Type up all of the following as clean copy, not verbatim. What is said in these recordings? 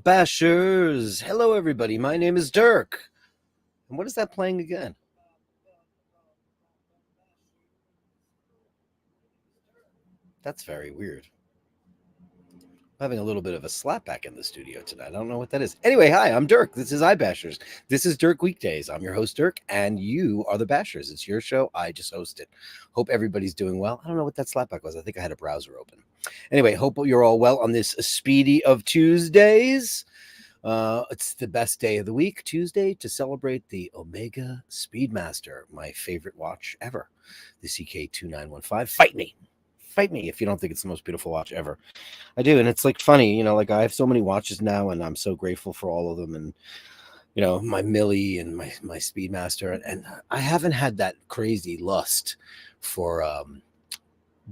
Bashers. Hello, everybody. My name is Dirk. And what is that playing again? That's very weird. I'm having a little bit of a slapback in the studio tonight. I don't know what that is. Anyway, hi, I'm Dirk. This is iBashers. This is Dirk Weekdays. I'm your host, Dirk, and you are the Bashers. It's your show. I just host it. Hope everybody's doing well. I don't know what that slapback was. I think I had a browser open. Anyway, hope you're all well on this Speedy of Tuesdays. It's the best day of the week, Tuesday, to celebrate the Omega Speedmaster, my favorite watch ever, the CK2915. Fight me if you don't think it's the most beautiful watch ever. I do, and it's like funny, like I have so many watches now, and I'm so grateful for all of them, and my Millie and my Speedmaster, and I haven't had that crazy lust for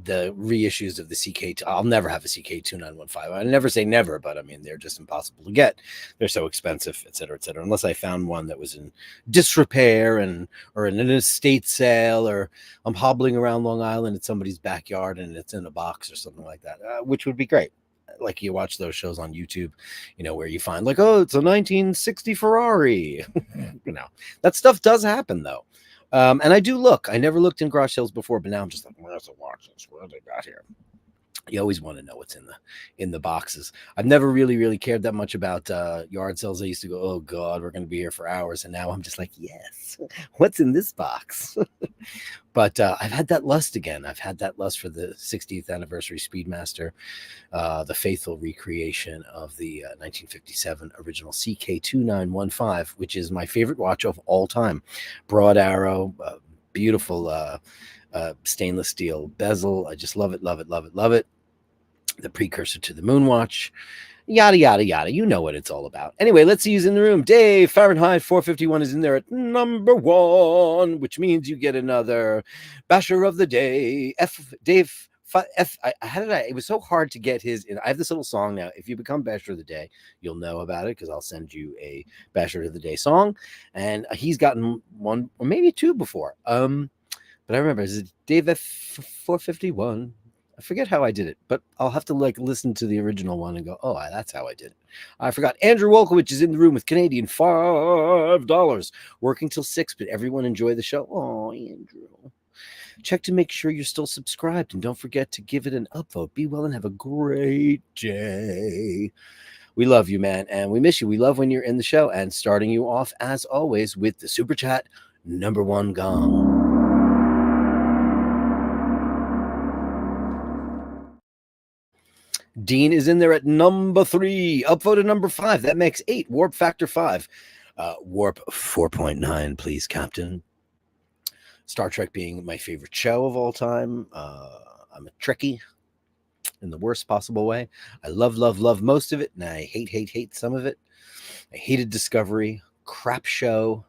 the reissues of the CK. I'll never have a CK2915. I never say never, but I mean, they're just impossible to get. They're so expensive, et cetera, unless I found one that was in disrepair or in an estate sale, or I'm hobbling around Long Island at somebody's backyard and it's in a box or something like that, which would be great. Like you watch those shows on YouTube, where you find like, oh, it's a 1960 Ferrari. That stuff does happen though. And I do look. I never looked in garage sales before, but now I'm just like, where's the watches? What have they got here? You always want to know what's in the boxes. I've never really cared that much about yard sales. I used to go, oh God, we're going to be here for hours, and now I'm just like, yes, what's in this box? But I've had that lust again. I've had that lust for the 60th anniversary Speedmaster, the faithful recreation of the 1957 original CK2915, which is my favorite watch of all time. Broad arrow, beautiful stainless steel bezel. I just love it. The precursor to the Moonwatch, yada yada. You know what it's all about. Anyway, let's see who's in the room. Dave Fahrenheit 451 is in there at number 1, which means you get another Basher of the Day. Dave. It was so hard to get his. I have this little song now. If you become Basher of the Day, you'll know about it because I'll send you a Basher of the Day song, and he's gotten one or maybe two before. But I remember, is it Dave F451? I forget how I did it, but I'll have to listen to the original one and go, oh, that's how I did it. I forgot. Andrew Wolkowicz is in the room with Canadian $5, working till 6, but everyone enjoy the show. Oh, Andrew. Check to make sure you're still subscribed, and don't forget to give it an upvote. Be well and have a great day. We love you, man, and we miss you. We love when you're in the show, and starting you off, as always, with the Super Chat number 1 gong. Dean is in there at number 3. Upvoted number 5. That makes 8. Warp factor 5. Warp 4.9, please, Captain. Star Trek being my favorite show of all time. I'm a Trekkie in the worst possible way. I love most of it, and I hate some of it. I hated Discovery. Crap show.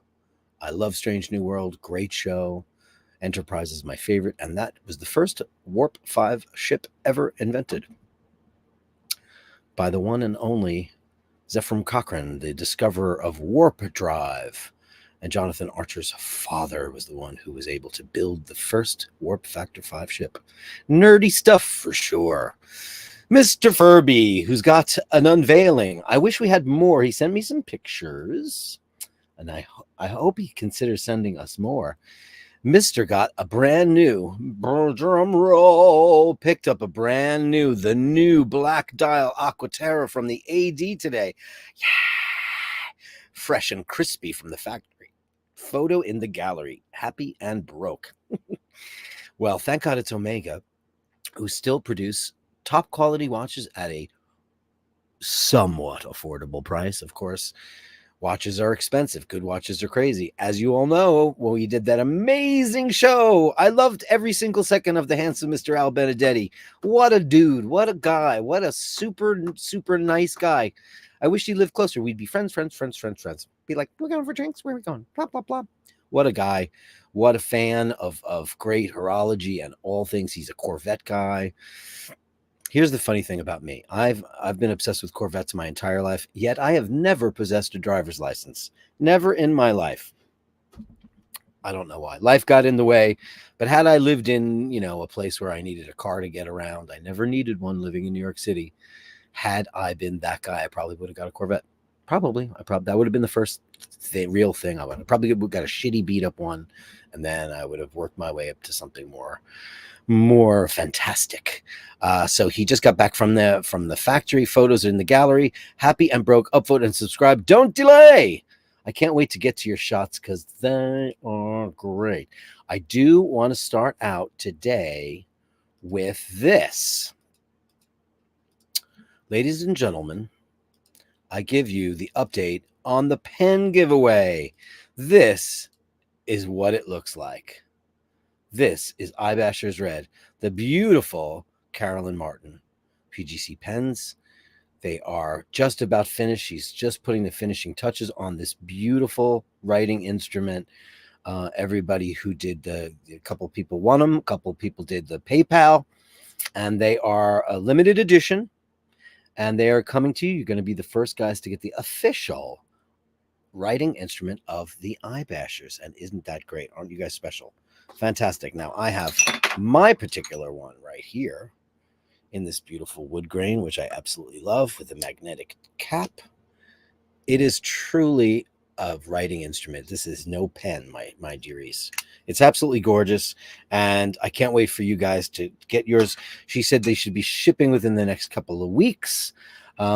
I love Strange New World. Great show. Enterprise is my favorite, and that was the first Warp 5 ship ever invented by the one and only Zephram Cochrane, the discoverer of warp drive. And Jonathan Archer's father was the one who was able to build the first Warp Factor 5 ship. Nerdy stuff for sure. Mr. Furby, who's got an unveiling. I wish we had more. He sent me some pictures, and I hope he considers sending us more. Mr. got a brand new, drum roll, picked up the new Black Dial Aquaterra from the AD today. Yeah, fresh and crispy from the factory. Photo in the gallery. Happy and broke. Well, thank God it's Omega, who still produce top quality watches at a somewhat affordable price, of course. Watches are expensive. Good watches are crazy. As you all know, when we did that amazing show, I loved every single second of the handsome Mr. Al Benedetti. What a dude. What a guy. What a super nice guy. I wish he lived closer. We'd be friends. Be like, we're going for drinks. Where are we going? Blah, blah, blah. What a guy. What a fan of great horology and all things. He's a Corvette guy. Here's the funny thing about me. I've been obsessed with Corvettes my entire life, yet I have never possessed a driver's license. Never in my life. I don't know why. Life got in the way. But had I lived in, a place where I needed a car to get around, I never needed one living in New York City. Had I been that guy, I probably would have got a Corvette. Probably. That would have been the first real thing I would have probably got a shitty beat up one, and then I would have worked my way up to something more fantastic. So he just got back from the factory. Photos are in the gallery. Happy and broke. Upvote and subscribe. Don't delay. I can't wait to get to your shots because they are great. I do want to start out today with this. Ladies and gentlemen, I give you the update on the pen giveaway. This is what it looks like. This is iBashers Red, the beautiful Carolyn Martin PGC pens. They are just about finished. She's just putting the finishing touches on this beautiful writing instrument. Everybody who did a couple people won them, a couple people did the PayPal, and they are a limited edition, and they are coming to you. You're going to be the first guys to get the official writing instrument of the iBashers, and isn't that great? Aren't you guys special? Fantastic. Now I have my particular one right here in this beautiful wood grain, which I absolutely love, with a magnetic cap. It is truly a writing instrument. This is no pen, my dearies. It's absolutely gorgeous, and I can't wait for you guys to get yours. She said they should be shipping within the next couple of weeks.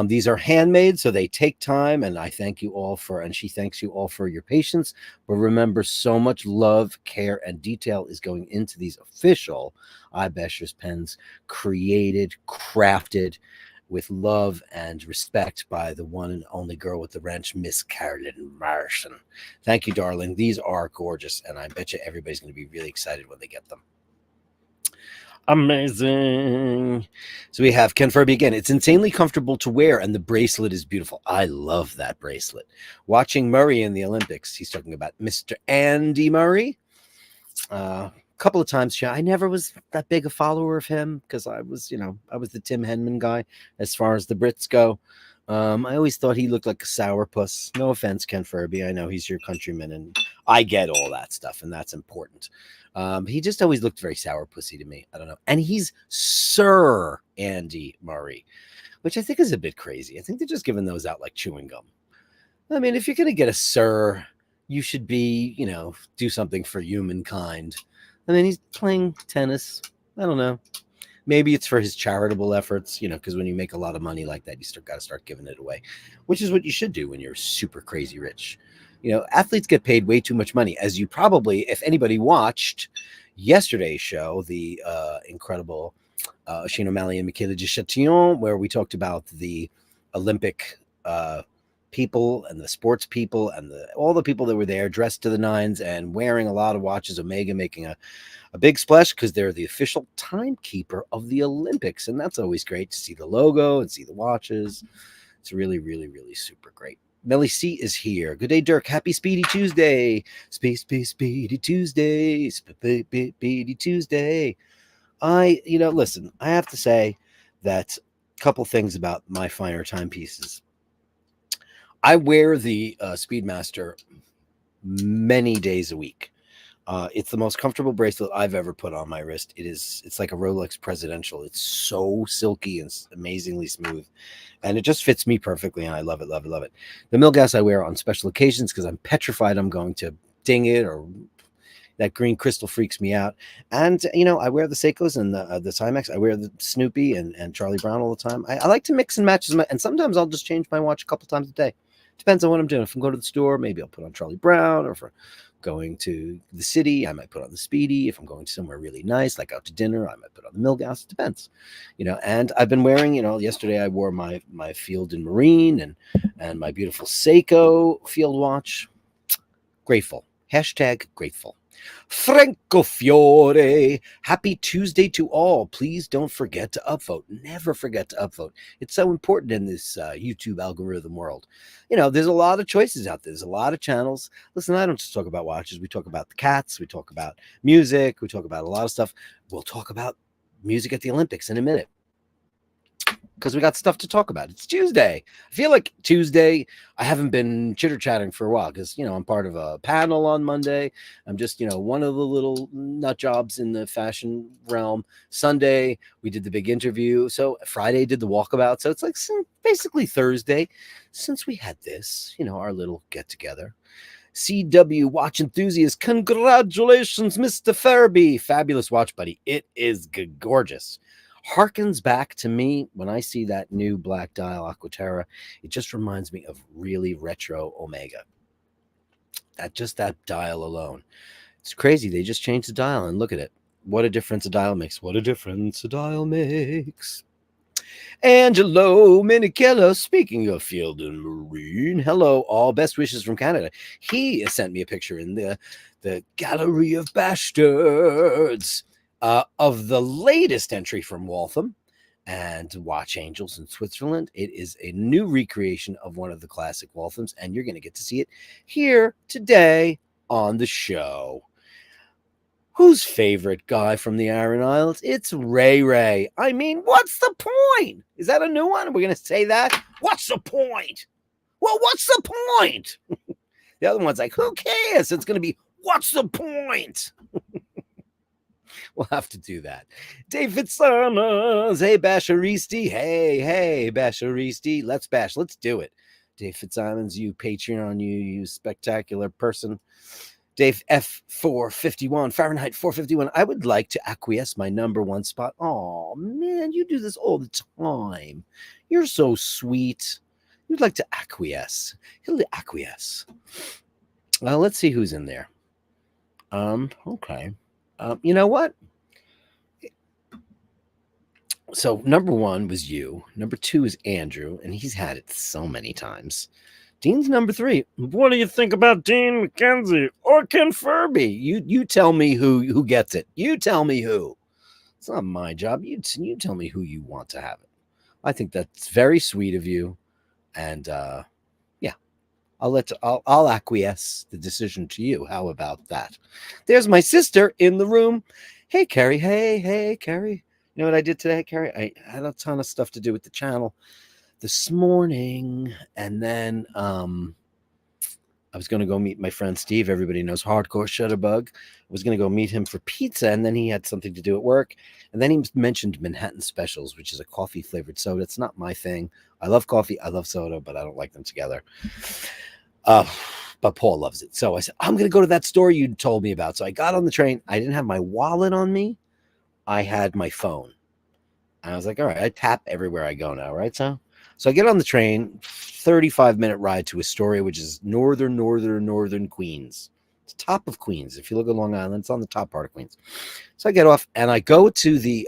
These are handmade, so they take time, and I thank you all and she thanks you all for your patience. But remember, so much love, care, and detail is going into these official iBashers pens, created, crafted with love and respect by the one and only girl with the wrench, Miss Carolyn Martin. Thank you, darling. These are gorgeous, and I bet you everybody's going to be really excited when they get them. Amazing. So we have Ken Furby again. It's insanely comfortable to wear, and the bracelet is beautiful. I love that bracelet. Watching Murray in the Olympics, he's talking about Mr. Andy Murray. A couple of times, I never was that big a follower of him because I was the Tim Henman guy as far as the Brits go. I always thought he looked like a sourpuss. No offense, Ken Furby. I know he's your countryman, and I get all that stuff, and that's important. He just always looked very sourpussy to me. I don't know. And he's Sir Andy Murray, which I think is a bit crazy. I think they're just giving those out like chewing gum. I mean, if you're going to get a Sir, you should be, do something for humankind. I mean, he's playing tennis. I don't know. Maybe it's for his charitable efforts, because when you make a lot of money like that, you got to start giving it away, which is what you should do when you're super crazy rich. Athletes get paid way too much money, as you probably, if anybody watched yesterday's show, the incredible Shane O'Malley and Michaela de Chatillon, where we talked about the Olympic people and the sports people and all the people that were there dressed to the nines and wearing a lot of watches. Omega making a big splash because they're the official timekeeper of the Olympics, and that's always great to see the logo and see the watches. It's really, really, really super great. Melly C is here. Good day, Dirk. Happy Speedy Tuesday. Speedy Tuesday. Speedy Tuesday. Listen, I have to say that a couple things about my finer timepieces. I wear the Speedmaster many days a week. It's the most comfortable bracelet I've ever put on my wrist. It's like a Rolex Presidential. It's so silky and amazingly smooth, and it just fits me perfectly, and I love it, love it, love it. The Milgas I wear on special occasions because I'm petrified I'm going to ding it, or that green crystal freaks me out. And I wear the Seikos and the Timex. I wear the Snoopy and Charlie Brown all the time. I like to mix and match, and sometimes I'll just change my watch a couple times a day. Depends on what I'm doing. If I'm going to the store, maybe I'll put on Charlie Brown, or if I'm going to the city, I might put on the Speedy. If I'm going to somewhere really nice, like out to dinner, I might put on the Milgas. It depends, and I've been wearing, yesterday I wore my Field and Marine and my beautiful Seiko field watch. Grateful. #grateful. Franco Fiore, happy Tuesday to all. Please don't forget to upvote. Never forget to upvote. It's so important in this YouTube algorithm world. There's a lot of choices out there. There's a lot of channels. Listen, I don't just talk about watches. We talk about the cats. We talk about music. We talk about a lot of stuff. We'll talk about music at the Olympics in a minute. because we got stuff to talk about. It's Tuesday. I feel like Tuesday, I haven't been chitter chatting for a while because, I'm part of a panel on Monday. I'm just, one of the little nut jobs in the fashion realm. Sunday, we did the big interview. So Friday, did the walkabout. So it's like basically Thursday since we had this, our little get together. CW watch enthusiast, congratulations, Mr. Farabee. Fabulous watch, buddy. It is gorgeous. Harkens back to me when I see that new black dial Aquaterra. It just reminds me of really retro Omega. That dial alone. It's crazy. They just changed the dial and look at it. What a difference a dial makes. What a difference a dial makes. Angelo Minichello, speaking of Field and Marine, hello, all best wishes from Canada. He sent me a picture in the Gallery of Bastards of the latest entry from Waltham and Watch Angels in Switzerland. It is a new recreation of one of the classic Walthams, and you're going to get to see it here today on the show. Whose favorite guy from the Aran Isles? It's Ray Ray. I mean, what's the point? Is that a new one? Are we going to say that? What's the point? Well, what's the point? The other one's like, who cares? It's going to be, what's the point? We'll have to do that. David Summers. Hey, Basharisti. Hey, Basharisti. Let's bash. Let's do it. Dave Fitzsimons, you Patreon, you spectacular person. Dave F451, Fahrenheit 451. I would like to acquiesce my number one spot. Oh, man, you do this all the time. You're so sweet. You'd like to acquiesce. He'll acquiesce. Well, let's see who's in there. Okay. You know what? So number one was you. Number two is Andrew, and he's had it so many times. Dean's number three. What do you think about Dean McKenzie or Ken Furby? You tell me who gets it. You tell me who. It's not my job. You tell me who you want to have it. I think that's very sweet of you, and yeah, I'll acquiesce the decision to you. How about that? There's my sister in the room. Hey, Carrie. Hey, Carrie. You know what I did today, Carrie? I had a ton of stuff to do with the channel this morning, and then I was going to go meet my friend Steve. Everybody knows Hardcore Shutterbug. I was going to go meet him for pizza, and then he had something to do at work, and then he mentioned Manhattan Specials, which is a coffee flavored soda. It's not my thing. I love coffee, I love soda, but I don't like them together. But Paul loves it, so I said, I'm going to go to that store you told me about. So I got on the train. I didn't have my wallet on me. I had my phone. And I was like, all right, I tap everywhere I go now, right? So I get on the train, 35-minute ride to Astoria, which is northern Queens. It's top of Queens. If you look at Long Island, it's on the top part of Queens. So I get off, and I go to the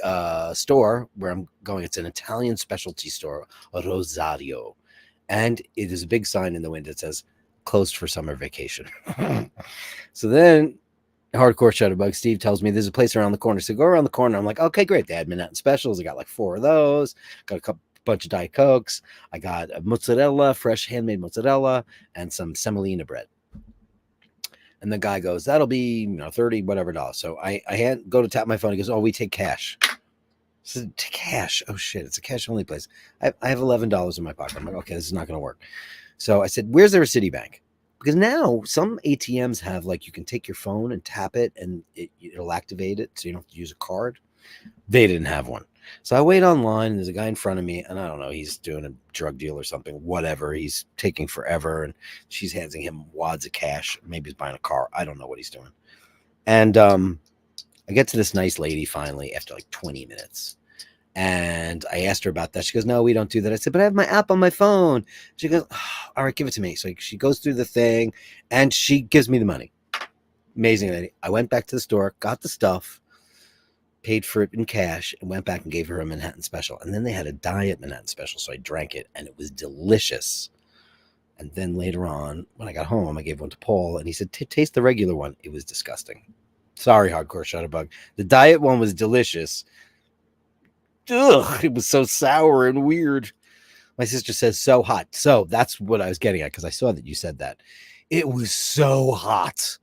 store where I'm going. It's an Italian specialty store, Rosario. And it is a big sign in the window that says, closed for summer vacation. So then Hardcore Shutterbug Steve tells me there's a place around the corner. So go around the corner. I'm like, okay, great. They had Manhattan Specials. I got like 4 of those. Got a bunch of Diet Cokes. I got a mozzarella, fresh handmade mozzarella, and some semolina bread. And the guy goes, that'll be 30 whatever dollars. So I go to tap my phone. He goes, oh, we take cash. I said, cash? Oh shit, it's a cash only place. I have $11 in my pocket. I'm like, okay, this is not going to work. So I said, where's there a Citibank? Because now some ATMs have, like, you can take your phone and tap it and it'll activate it, so you don't have to use a card. They didn't have one. So I wait online, and there's a guy in front of me, and I don't know, he's doing a drug deal or something, whatever. He's taking forever, and she's handing him wads of cash. Maybe he's buying a car. I don't know what he's doing. And I get to this nice lady finally after like 20 minutes. And I asked her about that. She goes, no, we don't do that. I said, but I have my app on my phone. She goes, oh, all right, give it to me. So she goes through the thing, and she gives me the money. Amazing lady. I went back to the store, got the stuff, paid for it in cash, and went back and gave her a Manhattan Special. And then they had a diet Manhattan Special, so I drank it, and it was delicious. And then later on, when I got home, I gave one to Paul, and he said, taste the regular one. It was disgusting. Sorry, Hardcore Shutterbug. The diet one was delicious. Ugh, it was so sour and weird. My sister says so hot. So that's what I was getting at, because I saw that you said that. It was so hot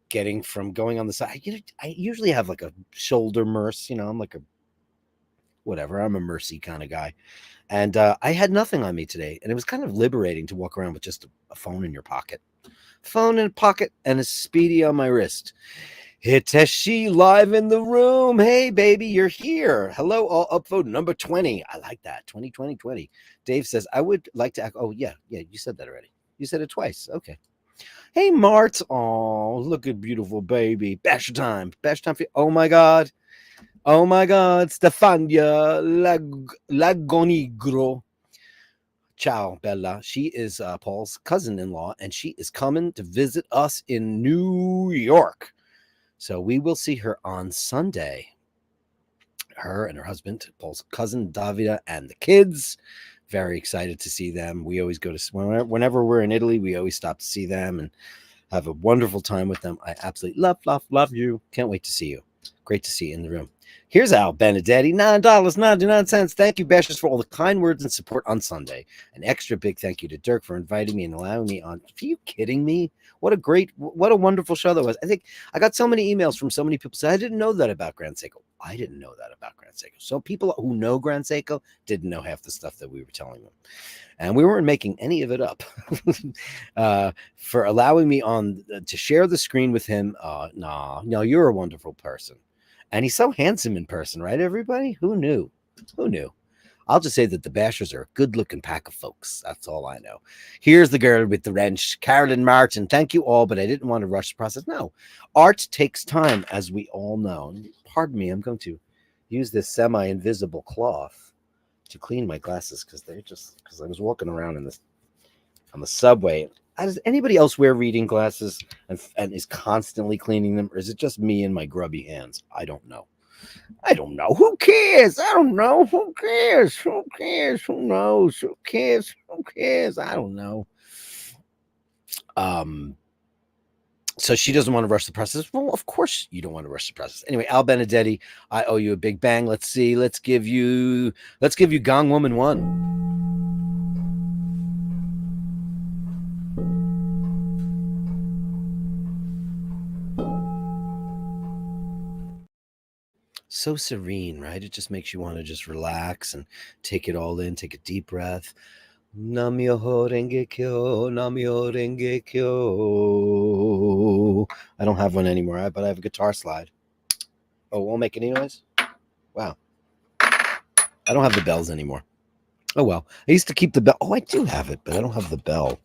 getting from going on the side. I usually have like a shoulder MRS, I'm like whatever. I'm a mercy kind of guy. And I had nothing on me today. And it was kind of liberating to walk around with just a phone in your pocket. Phone in a pocket and a Speedy on my wrist. Hiteshi live in the room. Hey, baby, you're here. Hello, all upvote number 20. I like that. 20. Dave says, I would like to. Oh, yeah. You said that already. You said it twice. Okay. Hey, Mart. Oh, look at beautiful baby. Basher time. For you. Oh, my God. Stefania Lagonigro. Ciao, Bella. She is Paul's cousin-in-law, and she is coming to visit us in New York. So we will see her on Sunday. Her and her husband, Paul's cousin, Davida, and the kids. Very excited to see them. We always go to, whenever we're in Italy, we always stop to see them and have a wonderful time with them. I absolutely love you. Can't wait to see you. Great to see you in the room. Here's Al Benedetti, $9.99. Thank you, Bashers, for all the kind words and support on Sunday. An extra big thank you to Dirk for inviting me and allowing me on. Are you kidding me? What a wonderful show that was. I think I got so many emails from so many people saying, I didn't know that about Grand Seiko. I didn't know that about Grand Seiko. So people who know Grand Seiko didn't know half the stuff that we were telling them. And we weren't making any of it up. For allowing me on to share the screen with him. No, you're a wonderful person. And he's so handsome in person, right, everybody? Who knew? I'll just say that the Bashers are a good-looking pack of folks. That's all I know. Here's the girl with the wrench, Carolyn Martin. Thank you all, but I didn't want to rush the process. No, art takes time, as we all know. Pardon me, I'm going to use this semi-invisible cloth to clean my glasses because I was walking around on the subway. Does anybody else wear reading glasses and is constantly cleaning them, or is it just me and my grubby hands? I don't know. Who cares? I don't know. Who cares? Who knows? Who cares? I don't know. So she doesn't want to rush the process. Well, of course you don't want to rush the process. Anyway, Al Benedetti, I owe you a big bang. Let's see. Let's give you Gong Woman 1. So serene, right? It just makes you want to just relax and take it all in, take a deep breath. Namyoho Renge Kyo, Namyoho Renge Kyo. I don't have one anymore, but I have a guitar slide. Oh, won't make any noise? Wow. I don't have the bells anymore. Oh, well. I used to keep the bell. Oh, I do have it, but I don't have the bell.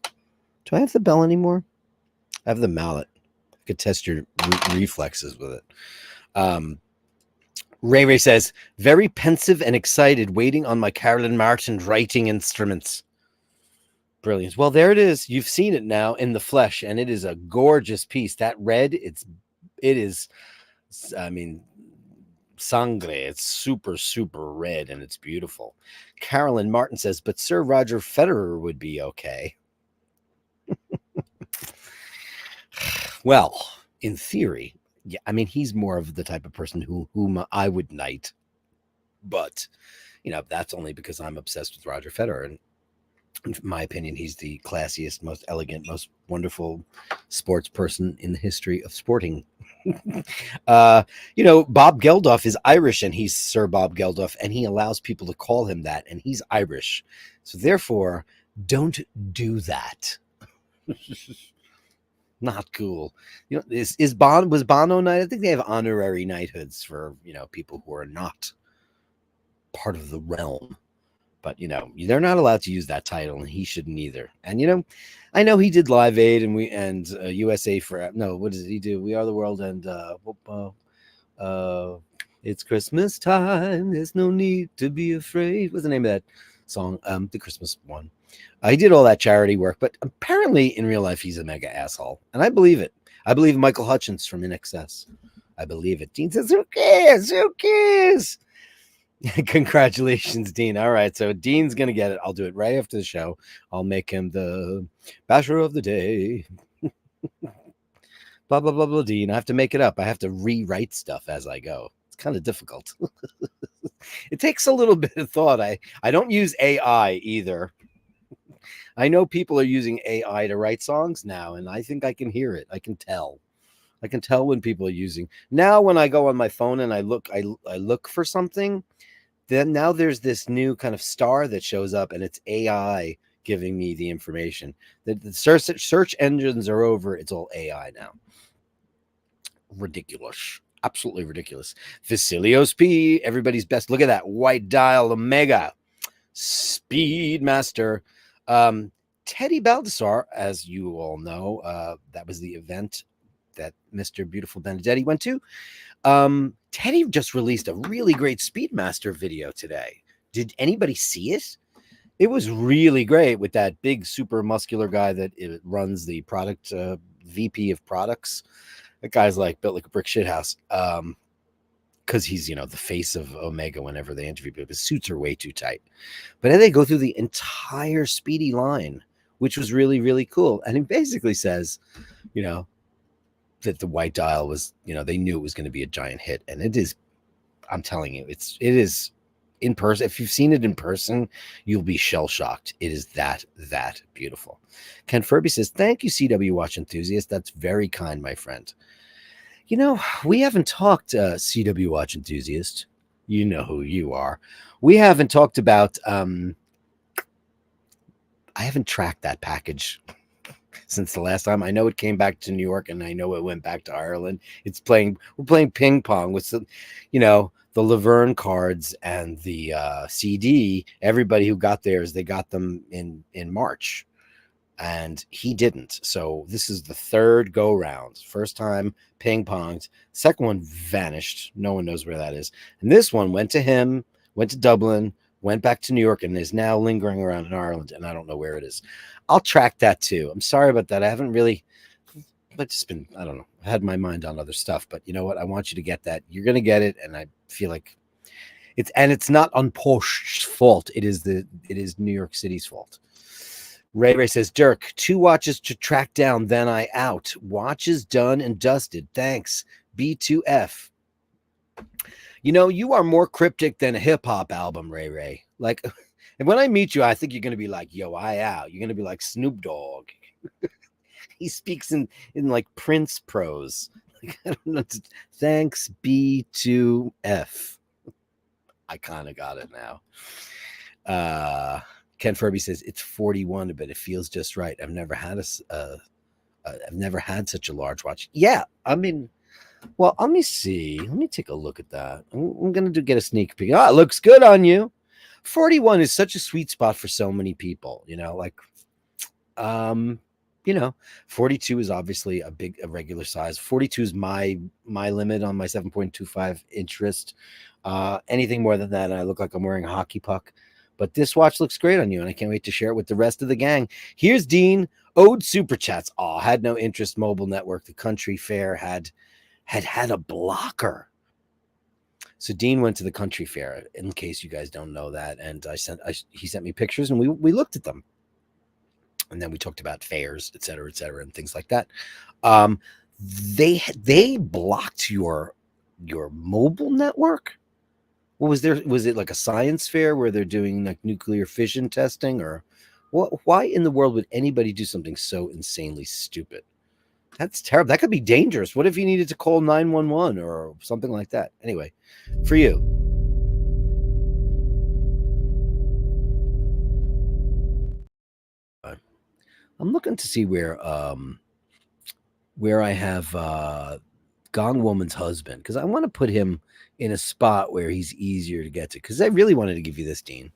Do I have the bell anymore? I have the mallet. I could test your reflexes with it. Ray says, very pensive and excited, waiting on my Carolyn Martin writing instruments. Brilliant. Well, there it is. You've seen it now in the flesh, and it is a gorgeous piece. That red, it is, I mean, sangre. It's super, super red, and it's beautiful. Carolyn Martin says, but Sir Roger Federer would be okay. Well, in theory, yeah, I mean, he's more of the type of person whom I would knight. But, that's only because I'm obsessed with Roger Federer. And in my opinion, he's the classiest, most elegant, most wonderful sports person in the history of sporting. Bob Geldof is Irish, and he's Sir Bob Geldof, and he allows people to call him that, and he's Irish. So therefore, don't do that. Not cool. Was Bono knight? I think they have honorary knighthoods for, people who are not part of the realm. But, they're not allowed to use that title, and he shouldn't either. And, I know he did Live Aid and USA for, no, what does he do? We Are the World and it's Christmas time. There's no need to be afraid. What's the name of that song? The Christmas one. He did all that charity work, but apparently in real life, he's a mega asshole. And I believe it. I believe Michael Hutchence from In Excess. I believe it. Dean says, who cares? Congratulations, Dean. All right, so Dean's going to get it. I'll do it right after the show. I'll make him the basher of the day. Blah, blah, blah, blah, Dean. I have to make it up. I have to rewrite stuff as I go. It's kind of difficult. It takes a little bit of thought. I don't use AI either. I know people are using AI to write songs now, and I think I can hear it. I can tell. When people are using. Now when I go on my phone and I look for something, then now there's this new kind of star that shows up, and it's AI giving me the information. The search engines are over. It's all AI now. Ridiculous. Absolutely ridiculous. Facilios P, everybody's best. Look at that white dial Omega. Speedmaster. Teddy Baldassar, as you all know, that was the event that Mr. Beautiful Benedetti went to. Teddy just released a really great Speedmaster video today. Did anybody see it? It was really great with that big, super muscular guy that runs the product, VP of products. That guy's like built like a brick shithouse. Because he's, the face of Omega whenever they interview people. His suits are way too tight. But then they go through the entire Speedy line, which was really, really cool. And he basically says, that the white dial was, they knew it was going to be a giant hit. And it is, I'm telling you, it is in person. If you've seen it in person, you'll be shell-shocked. It is that beautiful. Ken Furby says, thank you, CW Watch Enthusiast. That's very kind, my friend. We haven't talked, CW Watch Enthusiast. You know who you are. We haven't talked about, I haven't tracked that package since the last time. I know it came back to New York, and I know it went back to Ireland. We're playing ping pong with some, the Laverne cards and the CD. Everybody who got theirs, they got them in March. And he didn't. So this is the third go round. First time ping ponged. Second one vanished. No one knows where that is. And this one went to him, went to Dublin, went back to New York, and is now lingering around in Ireland. And I don't know where it is. I'll track that too. I'm sorry about that. I haven't really, but just been, I don't know, I had my mind on other stuff. But you know what? I want you to get that. You're going to get it. And I feel like it's not Unposh's fault. It is New York City's fault. Ray says, Dirk, 2 watches to track down, then I out. Watches done and dusted. Thanks. B2F. You are more cryptic than a hip-hop album, Ray. Like, and when I meet you, I think you're going to be like, yo, I out. You're going to be like Snoop Dogg. He speaks in like Prince prose. Like, I don't know. Thanks, B2F. I kind of got it now. Ken Furby says it's 41, but it feels just right. I've never had I've never had such a large watch. Yeah, I mean, well, let me see. Let me take a look at that. I'm gonna get a sneak peek. Oh, it looks good on you. 41 is such a sweet spot for so many people. 42 is obviously a regular size. 42 is my limit on my 7.25 inch wrist. Anything more than that, and I look like I'm wearing a hockey puck. But this watch looks great on you, and I can't wait to share it with the rest of the gang. Here's Dean. Ode Super Chats. Oh, had no interest. Mobile network. The country fair had a blocker. So Dean went to the country fair, in case you guys don't know that. And he sent me pictures, and we looked at them. And then we talked about fairs, et cetera, and things like that. They blocked your mobile network. What was there? Was it like a science fair where they're doing like nuclear fission testing, or what? Why in the world would anybody do something so insanely stupid? That's terrible. That could be dangerous. What if you needed to call 911 or something like that? Anyway, for you. I'm looking to see where I have Gone Woman's husband, because I want to put him in a spot where he's easier to get to, because I really wanted to give you this, Dean.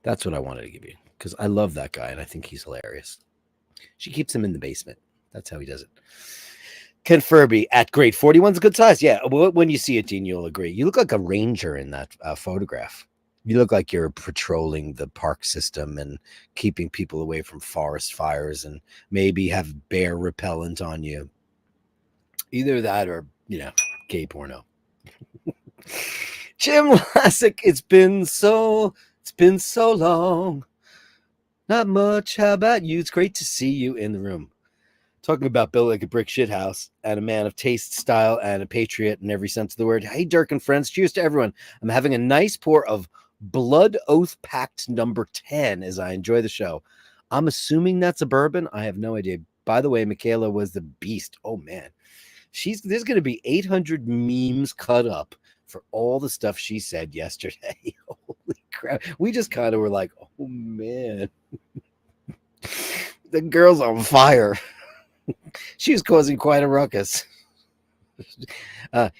That's what I wanted to give you, because I love that guy, and I think he's hilarious. She keeps him in the basement. That's how he does it. Ken Furby at great. 41's a good size. Yeah, when you see it, Dean, you'll agree. You look like a ranger in that photograph. You look like you're patrolling the park system and keeping people away from forest fires, and maybe have bear repellent on you. Either that or, gay porno. Jim Lassick, it's been so long. Not much. How about you? It's great to see you in the room. Talking about built like a brick shithouse and a man of taste, style, and a patriot in every sense of the word. Hey, Dirk and friends. Cheers to everyone. I'm having a nice pour of Blood Oath Pact number 10 as I enjoy the show. I'm assuming that's a bourbon. I have no idea. By the way, Michaela was the beast. Oh, man. There's going to be 800 memes cut up for all the stuff she said yesterday. Holy crap. We just kind of were like, oh man, the girl's on fire. She was causing quite a ruckus.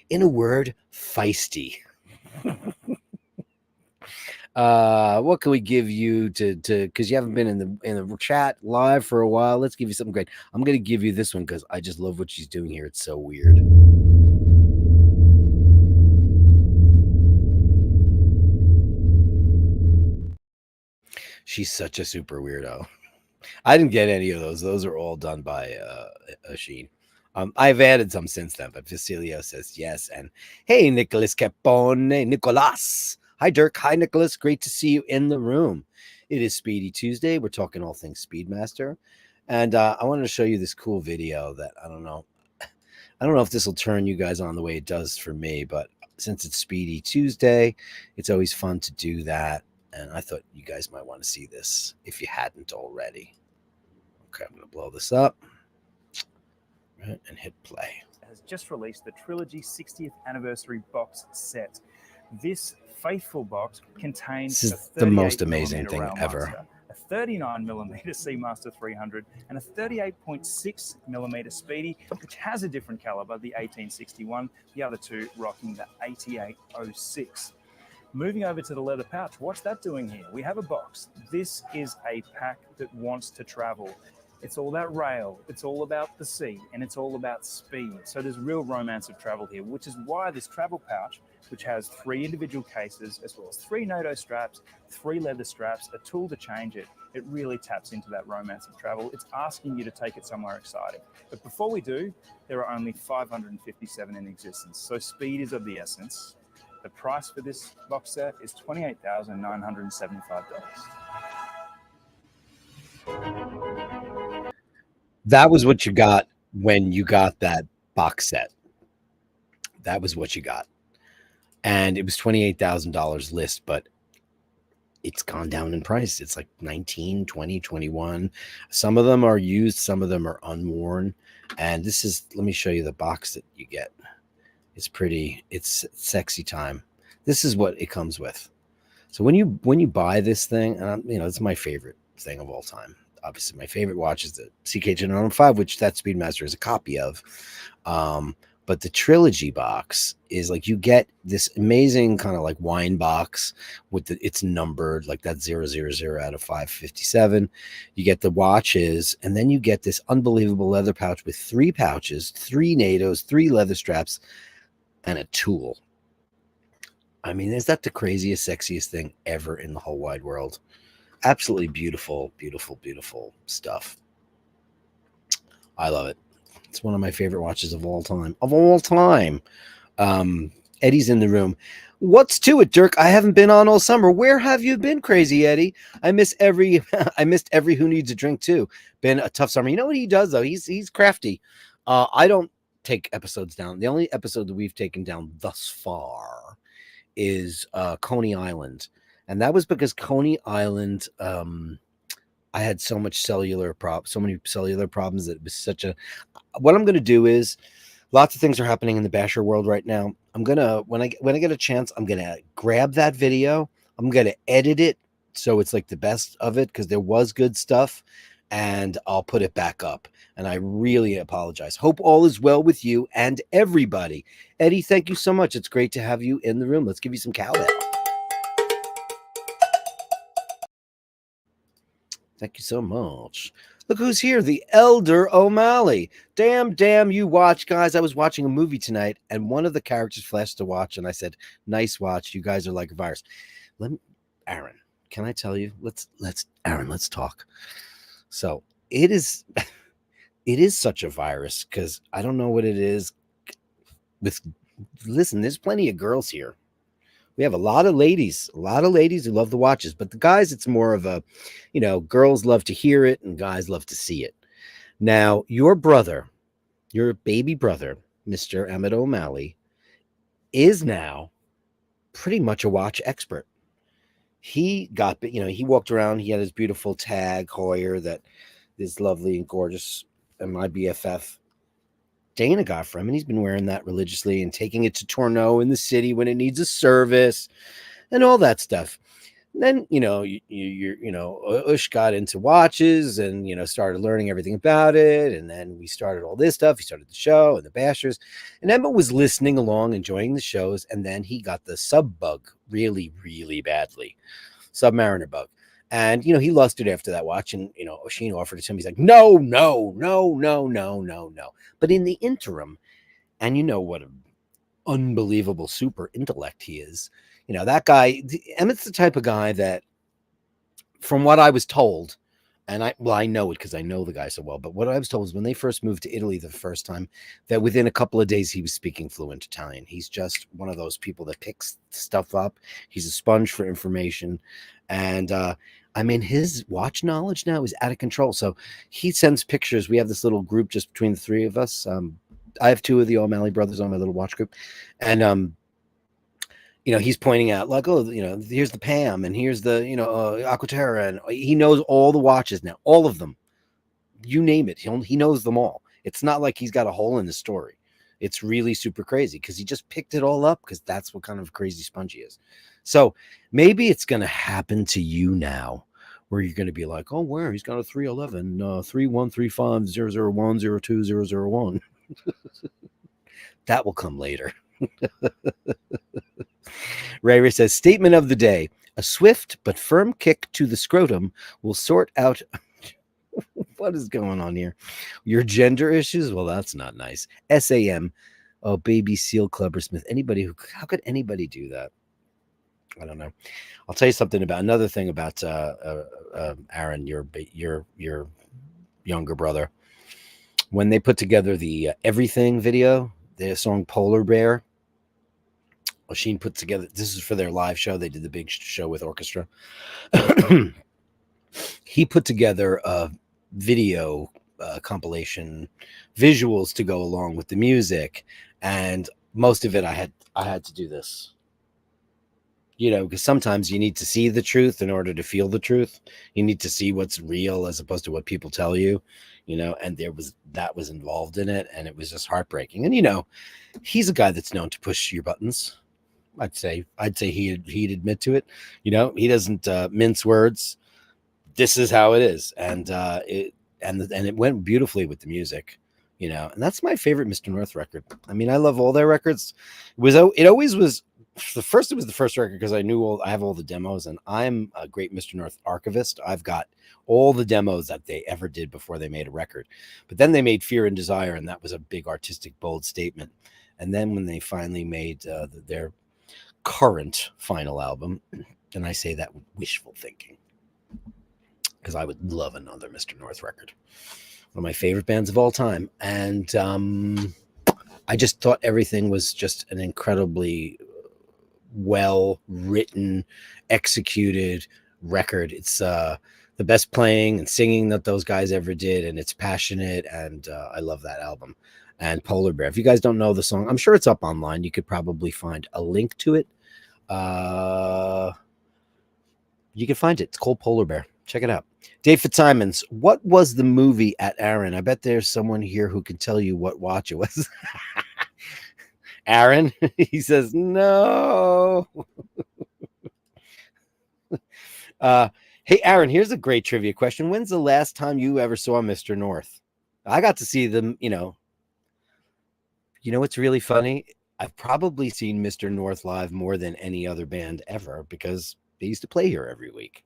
In a word, feisty. What can we give you to because you haven't been in the chat live for a while? Let's give you something great. I'm gonna give you this one because I just love what she's doing here. It's so weird. She's such a super weirdo. I didn't get any of those. Those are all done by Sheen. I've added some since then, but Vacilio says yes. And hey, Nicholas Capone, Nicolas. Hi, Dirk. Hi, Nicholas. Great to see you in the room. It is Speedy Tuesday. We're talking all things Speedmaster. And I wanted to show you this cool video that I don't know. I don't know if this will turn you guys on the way it does for me, but since it's Speedy Tuesday, it's always fun to do that. And I thought you guys might want to see this if you hadn't already. Okay, I'm going to blow this up. Right, and hit play. Has just released the Trilogy 60th Anniversary box set. This faithful box contains this is the most amazing thing ever. A 39mm Seamaster 300 and a 38.6mm Speedy, which has a different caliber, the 1861, the other two rocking the 8806. Moving over to the leather pouch, what's that doing here? We have a box. This is a pack that wants to travel. It's all about rail, it's all about the sea, and it's all about speed. So there's real romance of travel here, which is why this travel pouch, which has 3 individual cases, as well as 3 NATO straps, 3 leather straps, a tool to change it, it really taps into that romance of travel. It's asking you to take it somewhere exciting. But before we do, there are only 557 in existence, so speed is of the essence. The price for this box set is $28,975. That was what you got when you got that box set. That was what you got. And it was $28,000 list, but it's gone down in price. It's like 19, 20, 21. Some of them are used, some of them are unworn. And this is, let me show you the box that you get. It's pretty, it's sexy time. This is what it comes with. So when you buy this thing, and you know, it's my favorite thing of all time. Obviously, my favorite watch is the CK905, which that Speedmaster is a copy of. But the Trilogy box is like you get this amazing kind of like wine box with it's numbered like that 000 out of 557. You get the watches, and then you get this unbelievable leather pouch with 3 pouches, 3 NATOs, 3 leather straps, and a tool. I mean, is that the craziest, sexiest thing ever in the whole wide world? Absolutely beautiful, beautiful, beautiful stuff. I love it. It's one of my favorite watches of all time. Of all time. Eddie's in the room. What's to it, Dirk? I haven't been on all summer. Where have you been, crazy Eddie? I missed every Who Needs a Drink too. Been a tough summer. You know what he does though? He's crafty. I don't take episodes down. The only episode that we've taken down thus far is Coney Island. And that was because Coney Island, I had so many cellular problems that it was such a. What I'm going to do is, lots of things are happening in the Basher world right now. I'm gonna when I get a chance, I'm gonna grab that video. I'm gonna edit it so it's like the best of it because there was good stuff, and I'll put it back up. And I really apologize. Hope all is well with you and everybody. Eddie, thank you so much. It's great to have you in the room. Let's give you some cowbell. Thank you so much. Look who's here, the Elder O'Malley. Damn, you watch, guys. I was watching a movie tonight, and one of the characters flashed to watch, and I said, nice watch. You guys are like a virus. Aaron, can I tell you? Aaron, let's talk. So it is such a virus because I don't know what it is. Listen, there's plenty of girls here. We have a lot of ladies who love the watches, but the guys, it's more of a, girls love to hear it and guys love to see it. Now, your baby brother, Mr. Emmett O'Malley, is now pretty much a watch expert. He got, he walked around, he had his beautiful Tag Heuer that is lovely and gorgeous, and my BFF Dana got from him, and he's been wearing that religiously and taking it to Tourneau in the city when it needs a service and all that stuff. And then, Ush got into watches and, started learning everything about it. And then we started all this stuff. He started the show and the Bashers. And Emma was listening along, enjoying the shows. And then he got the sub bug really, really badly. Submariner bug. And, he lost it after that watch. And, Oshin offered it to him. He's like, no, no, no, no, no, no, no. But in the interim, and what an unbelievable super intellect he is. That guy, Emmett's the type of guy that, from what I was told, and I know it because I know the guy so well, but what I was told is when they first moved to Italy the first time, that within a couple of days he was speaking fluent Italian. He's just one of those people that picks stuff up. He's a sponge for information. And his watch knowledge now is out of control. So he sends pictures. We have this little group just between the three of us. I have two of the O'Malley brothers on my little watch group. And, he's pointing out like, oh, here's the Pam and here's the, Aquaterra. And he knows all the watches now, all of them. You name it. He knows them all. It's not like he's got a hole in the story. It's really super crazy because he just picked it all up because that's what kind of crazy sponge he is. So maybe it's going to happen to you now where you're going to be like, oh, where? He's got a 311, 3135, 001, 02, 001. That will come later. Ray says, statement of the day. A swift but firm kick to the scrotum will sort out... What is going on here? Your gender issues? Well, that's not nice. SAM. Oh, baby seal Clubbersmith. How could anybody do that? I don't know. I'll tell you something about another thing about Aaron, your younger brother. When they put together the Everything video, the song Polar Bear, Oshin put together, this is for their live show. They did the big show with orchestra. He put together a video compilation, visuals to go along with the music. And most of it, I had to do this. Because sometimes you need to see the truth in order to feel the truth. You need to see what's real as opposed to what people tell you, and that was involved in it. And it was just heartbreaking. And, he's a guy that's known to push your buttons. I'd say he'd admit to it. He doesn't mince words. This is how it is. And it went beautifully with the music, and that's my favorite Mr. North record. I love all their records. It always was. It was the first record because I have all the demos, and I'm a great Mr. North archivist. I've got all the demos that they ever did before they made a record. But then they made Fear and Desire, and that was a big artistic, bold statement. And then when they finally made their current final album, and I say that with wishful thinking, because I would love another Mr. North record. One of my favorite bands of all time. And I just thought everything was just an incredibly well written, executed record. It's the best playing and singing that those guys ever did, and it's passionate, and I love that album. And Polar Bear, if you guys don't know the song, I'm sure it's up online. You could probably find a link to it. You can find it. It's called Polar Bear. Check it out. Dave Fitzsimons, what was the movie at Aaron? I bet there's someone here who can tell you what watch it was. Aaron, he says, no. Hey, Aaron, here's a great trivia question. When's the last time you ever saw Mr. North? I got to see them, what's really funny? I've probably seen Mr. North live more than any other band ever because they used to play here every week.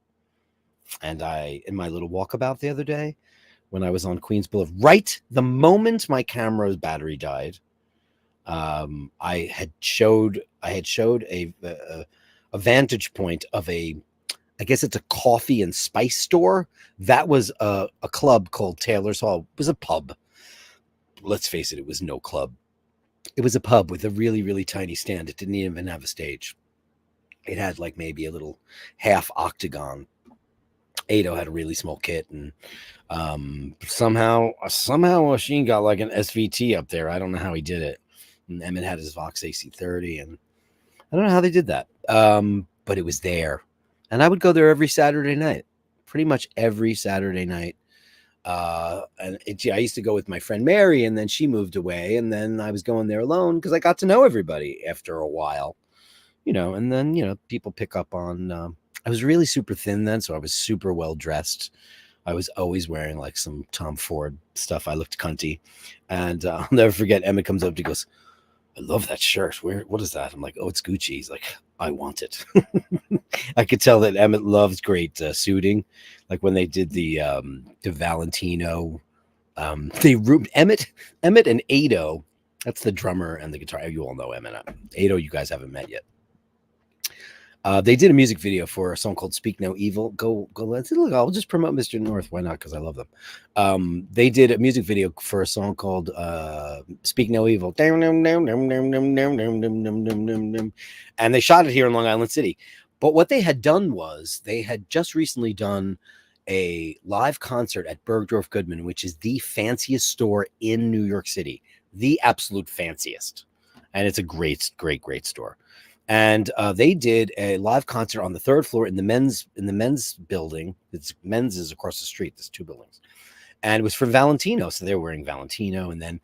And in my little walkabout the other day, when I was on Queens Boulevard, right the moment my camera's battery died, I had showed a vantage point of I guess it's a coffee and spice store. That was a club called Taylor's Hall. It was a pub. Let's face it, it was no club. It was a pub with a really, really tiny stand. It didn't even have a stage. It had like maybe a little half octagon. Ado had a really small kit, and somehow Oshin got like an SVT up there. I don't know how he did it. And Emmett had his Vox AC30, and I don't know how they did that. But it was there, and I would go there every Saturday night, pretty much every Saturday night. I used to go with my friend Mary, and then she moved away, and then I was going there alone because I got to know everybody after a while, and then people pick up on. I was really super thin then, so I was super well dressed. I was always wearing like some Tom Ford stuff. I looked cunty, and I'll never forget. Emmett comes up to me, goes, "I love that shirt. What is that?" I'm like, "Oh, it's Gucci." He's like, "I want it." I could tell that Emmett loves great suiting. Like when they did the Valentino, Emmett and Ado. That's the drummer and the guitar. You all know Emmett. Ado, you guys haven't met yet. They did a music video for a song called "Speak No Evil." Go! Let's look. I'll just promote Mr. North. Why not? Because I love them. They did a music video for a song called "Speak No Evil," and they shot it here in Long Island City. But what they had done was they had just recently done a live concert at Bergdorf Goodman, which is the fanciest store in New York City, the absolute fanciest, and it's a great store. And they did a live concert on the third floor in the men's building. It's men's is across the street. There's two buildings, and it was for Valentino. So they were wearing Valentino, and then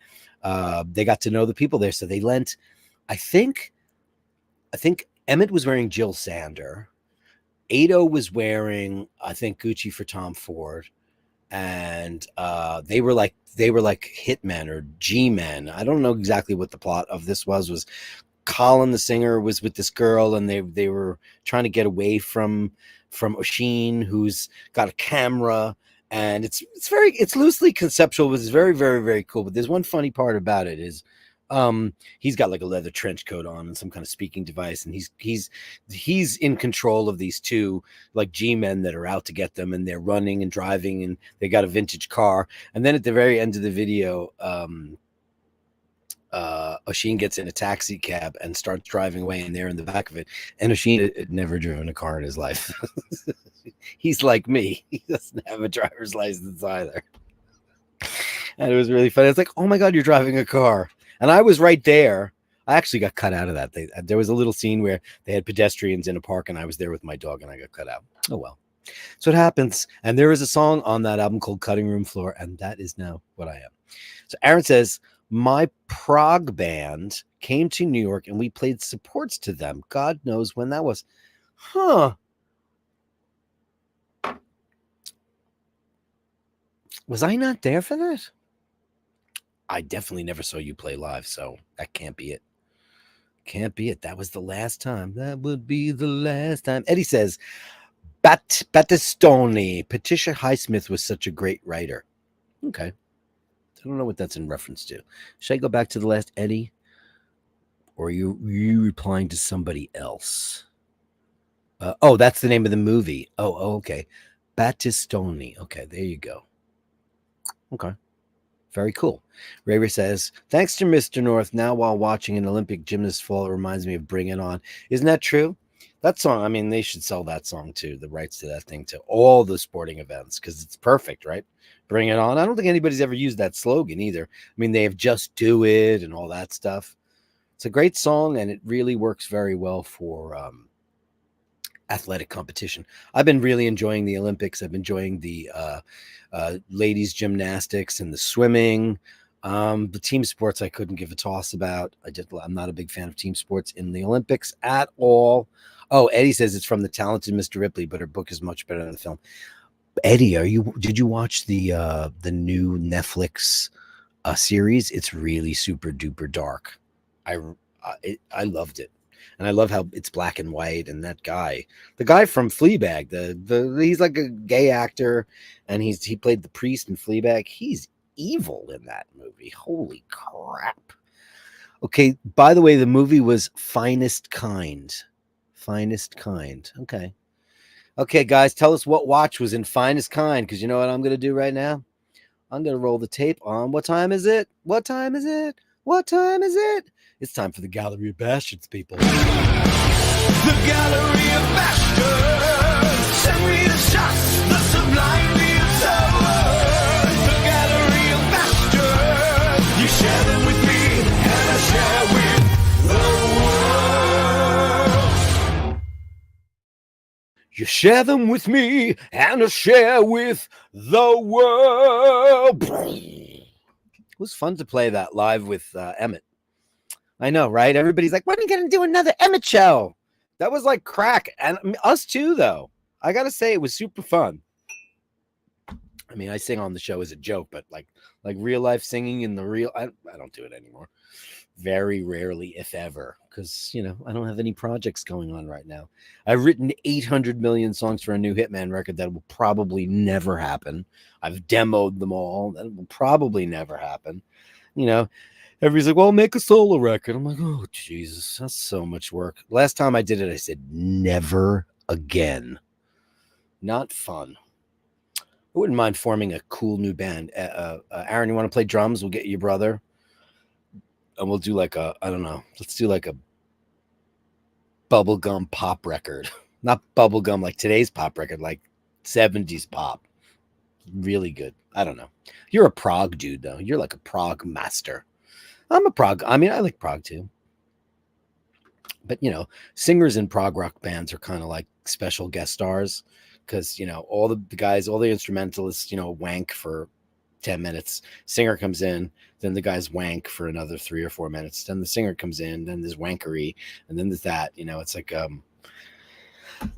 they got to know the people there. So they lent. I think Emmett was wearing Jill Sander. Ado was wearing, I think, Gucci for Tom Ford, and they were like hitmen or G-men. I don't know exactly what the plot of this was. Colin, the singer, was with this girl, and they were trying to get away from Oshin, who's got a camera, and it's loosely conceptual, but it's very, very, very cool. But there's one funny part about it is he's got like a leather trench coat on and some kind of speaking device, and he's in control of these two like G-men that are out to get them, and they're running and driving, and they got a vintage car. And then at the very end of the video, Oshin gets in a taxi cab and starts driving away, and they're in the back of it. And Oshin had never driven a car in his life. He's like me. He doesn't have a driver's license either. And it was really funny. It's like, oh my God, you're driving a car. And I was right there. I actually got cut out of that. There was a little scene where they had pedestrians in a park, and I was there with my dog, and I got cut out. Oh, well. So it happens. And there is a song on that album called Cutting Room Floor, and that is now what I am. So Aaron says, my prog band came to New York and we played supports to them. God knows when that was. Huh. Was I not there for that? I definitely never saw you play live, so that can't be it. Can't be it. That was the last time. That would be the last time. Eddie says, Battistoni. Patricia Highsmith was such a great writer. Okay. I don't know what that's in reference to. Should I go back to the last Eddie? Or are you replying to somebody else? That's the name of the movie. Oh, okay. Battistoni. Okay, there you go. Okay. Very cool. Ray says, thanks to Mr. North. Now while watching an Olympic gymnast fall, it reminds me of Bring It On. Isn't that true? That song, I mean, they should sell that song too, the rights to that thing to all the sporting events, because it's perfect, right? Bring it on. I don't think anybody's ever used that slogan either. I mean, they have Just Do It and all that stuff. It's a great song, and it really works very well for athletic competition. I've been really enjoying the Olympics. I've been enjoying the ladies gymnastics and the swimming. The team sports I couldn't give a toss about. I'm not a big fan of team sports in the Olympics at all. Oh, Eddie says it's from The Talented Mr. Ripley, but her book is much better than the film. Eddie, did you watch the new Netflix series? It's really super duper dark. I loved it, and I love how it's black and white. And that guy, the guy from Fleabag, he's like a gay actor, and he played the priest in Fleabag. He's evil in that movie. Holy crap! Okay, by the way, the movie was Finest Kind. Finest Kind. Okay, guys, tell us what watch was in Finest Kind, because you know what I'm going to do right now? I'm going to roll the tape on. What time is it? What time is it? What time is it? It's time for the Gallery of Bastards, people. The Gallery of Bashtards. Send me the shots, the sublimely absurd. The Gallery of Bashtards. You share them with me, and I share with the world. You share them with me and I share with the world. It was fun to play that live with Emmett. I know, right? Everybody's like, when are you going to do another Emmett show? That was like crack. And us too, though. I got to say, it was super fun. I mean, I sing on the show as a joke, but like real life singing in the real, I don't do it anymore. Very rarely, if ever, because, you know, I don't have any projects going on right now. I've written 800 million songs for a new Hitman record that will probably never happen. I've demoed them all. That will probably never happen. You know, everybody's like, well, make a solo record. I'm like, oh, Jesus, that's so much work. Last time I did it, I said, never again. Not fun. I wouldn't mind forming a cool new band. Aaron, you want to play drums? We'll get your brother. And we'll do like I don't know. Let's do like a bubblegum pop record. Not bubblegum like today's pop record, like 70s pop. Really good. I don't know. You're a prog dude, though. You're like a prog master. I'm a prog. I mean, I like prog too. But, you know, singers in prog rock bands are kind of like special guest stars because, you know, all the guys, all the instrumentalists, you know, wank for 10 minutes. Singer comes in, then the guys wank for another 3 or 4 minutes. Then the singer comes in, then there's wankery, and then there's that. You know, it's like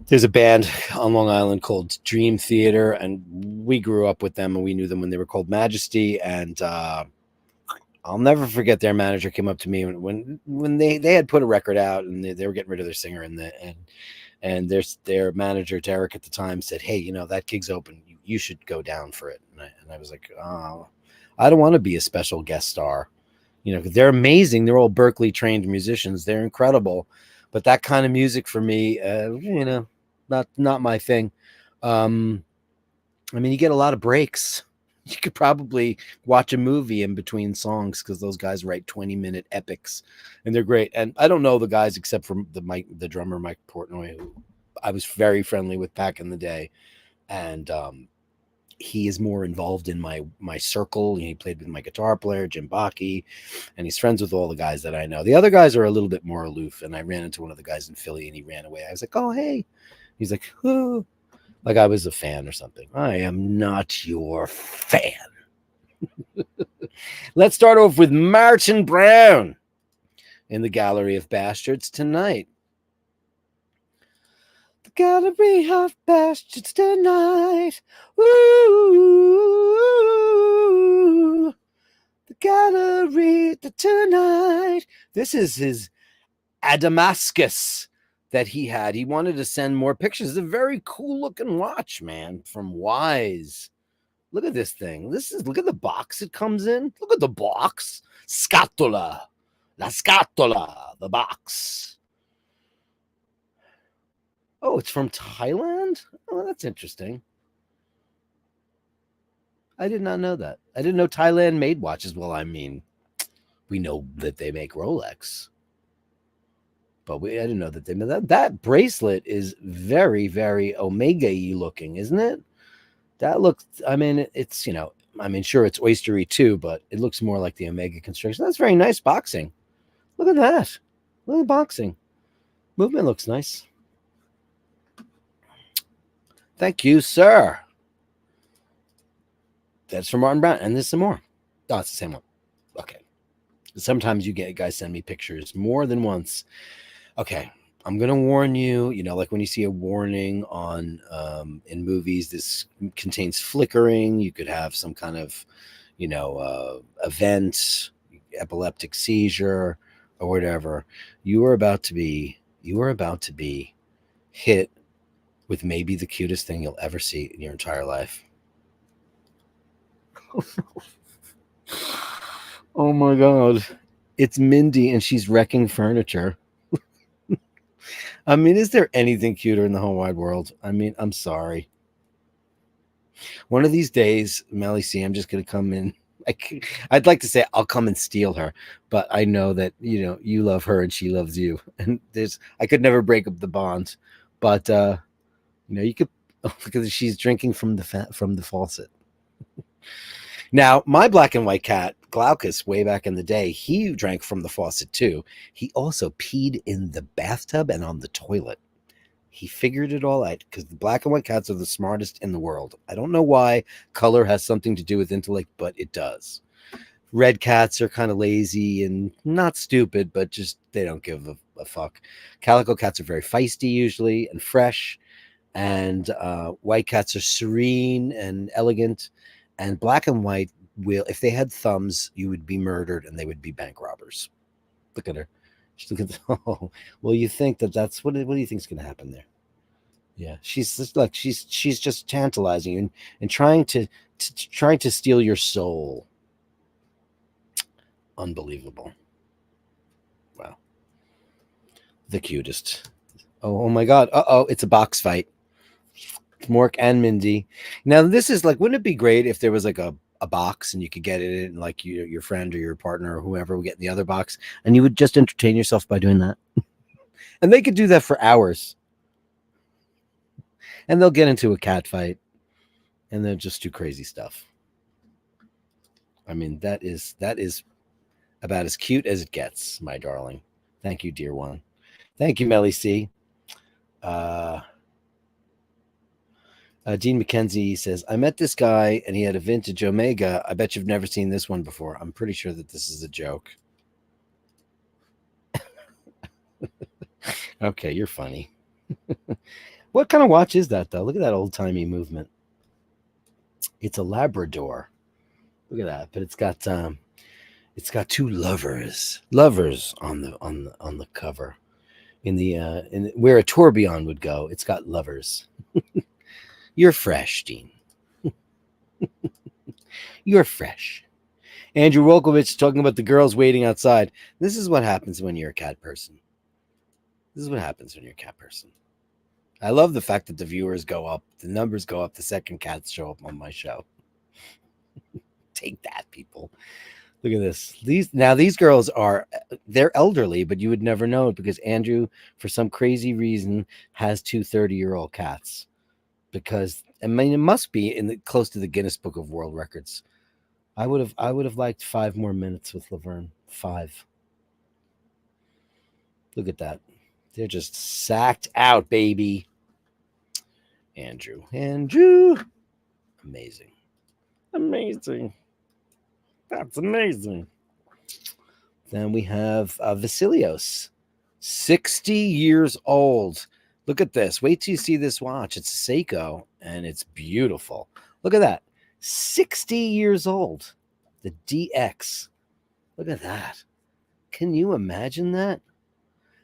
there's a band on Long Island called Dream Theater, and we grew up with them, and we knew them when they were called Majesty. And I'll never forget their manager came up to me when they had put a record out, and they were getting rid of their singer, and their manager Dirk at the time said, "Hey, you know, that gig's open. You should go down for it." And I was like, "Oh, I don't want to be a special guest star." You know, 'cause they're amazing. They're all Berkeley trained musicians. They're incredible. But that kind of music for me, you know, not my thing. I mean, you get a lot of breaks. You could probably watch a movie in between songs because those guys write 20-minute epics, and they're great. And I don't know the guys except for the drummer Mike Portnoy, who I was very friendly with back in the day, and he is more involved in my circle. He played with my guitar player Jim Bakke, and he's friends with all the guys that I know. The other guys are a little bit more aloof, and I ran into one of the guys in Philly, and he ran away. I was like, "Oh, hey." He's like, "Oh." Like I was a fan or something. I am not your fan. Let's start off with Martin Brown in the Gallery of Bastards tonight. The Gallery of Bastards tonight. Ooh, the Gallery tonight. This is his Adamascus that he had. He wanted to send more pictures. It's a very cool looking watch, man, from Wise. Look at this thing. Look at the box it comes in. Look at the box. Scatola. La scatola. The box. Oh, it's from Thailand? Oh, that's interesting. I did not know that. I didn't know Thailand made watches. Well, I mean, we know that they make Rolex. But I didn't know that they made that. That bracelet is very, very Omega-y looking, isn't it? That looks, I mean, it's, you know, I mean, sure, it's oystery too, but it looks more like the Omega construction. That's very nice boxing. Look at that. Look at the boxing. Movement looks nice. Thank you, sir. That's from Martin Brown. And there's some more. Oh, it's the same one. Okay. Sometimes you get guys send me pictures more than once. Okay, I'm going to warn you, you know, like when you see a warning on in movies, this contains flickering. You could have some kind of, you know, event, epileptic seizure or whatever. You are about to be hit with maybe the cutest thing you'll ever see in your entire life. Oh my God. It's Mindy and she's wrecking furniture. I mean, is there anything cuter in the whole wide world? I mean, I'm sorry. One of these days, Melly C, I'm just going to come in. I'd like to say I'll come and steal her, but I know that, you know, you love her and she loves you. And I could never break up the bond. But, you know, you could, because she's drinking from the faucet. Now, my black and white cat, Glaucus, way back in the day, he drank from the faucet too. He also peed in the bathtub and on the toilet. He figured it all out because the black and white cats are the smartest in the world. I don't know why color has something to do with intellect, but it does. Red cats are kind of lazy and not stupid, but just they don't give a fuck. Calico cats are very feisty usually and fresh, and white cats are serene and elegant. And black and white will, if they had thumbs, you would be murdered and they would be bank robbers. Look at her. Just look at oh, well, you think that's what do you think is going to happen there? Yeah, she's just like she's just tantalizing you and trying to steal your soul. Unbelievable. Wow. The cutest. Oh my God. Uh-oh, it's a box fight. Mork and Mindy. Now, this is like, wouldn't it be great if there was like a box and you could get it in, like your friend or your partner or whoever would get in the other box, and you would just entertain yourself by doing that? And they could do that for hours. And they'll get into a cat fight and they'll just do crazy stuff. I mean, that is about as cute as it gets, my darling. Thank you, dear one. Thank you, Melly C. Dean McKenzie says, I met this guy and he had a vintage Omega. I bet you've never seen this one before. I'm pretty sure that this is a joke. Okay, you're funny. What kind of watch is that, though? Look at that old-timey movement. It's a Labrador. Look at that. But it's got two lovers on the cover. In where a tourbillon would go, it's got lovers. You're fresh, Dean. You're fresh. Andrew Wolkowicz talking about the girls waiting outside. This is what happens when you're a cat person. This is what happens when you're a cat person. I love the fact that the viewers go up, the numbers go up, the second cats show up on my show. Take that, people. Look at this. These girls they're elderly, but you would never know it because Andrew, for some crazy reason, has two 30-year-old cats. Because I mean, it must be close to the Guinness Book of World Records. I would have liked 5 more minutes with Laverne. 5. Look at that. They're just sacked out, baby. Andrew. Amazing. That's amazing. Then we have Vasilios, 60 years old. Look at this. Wait till you see this watch. It's a Seiko, and it's beautiful. Look at that. 60 years old. The DX. Look at that. Can you imagine that?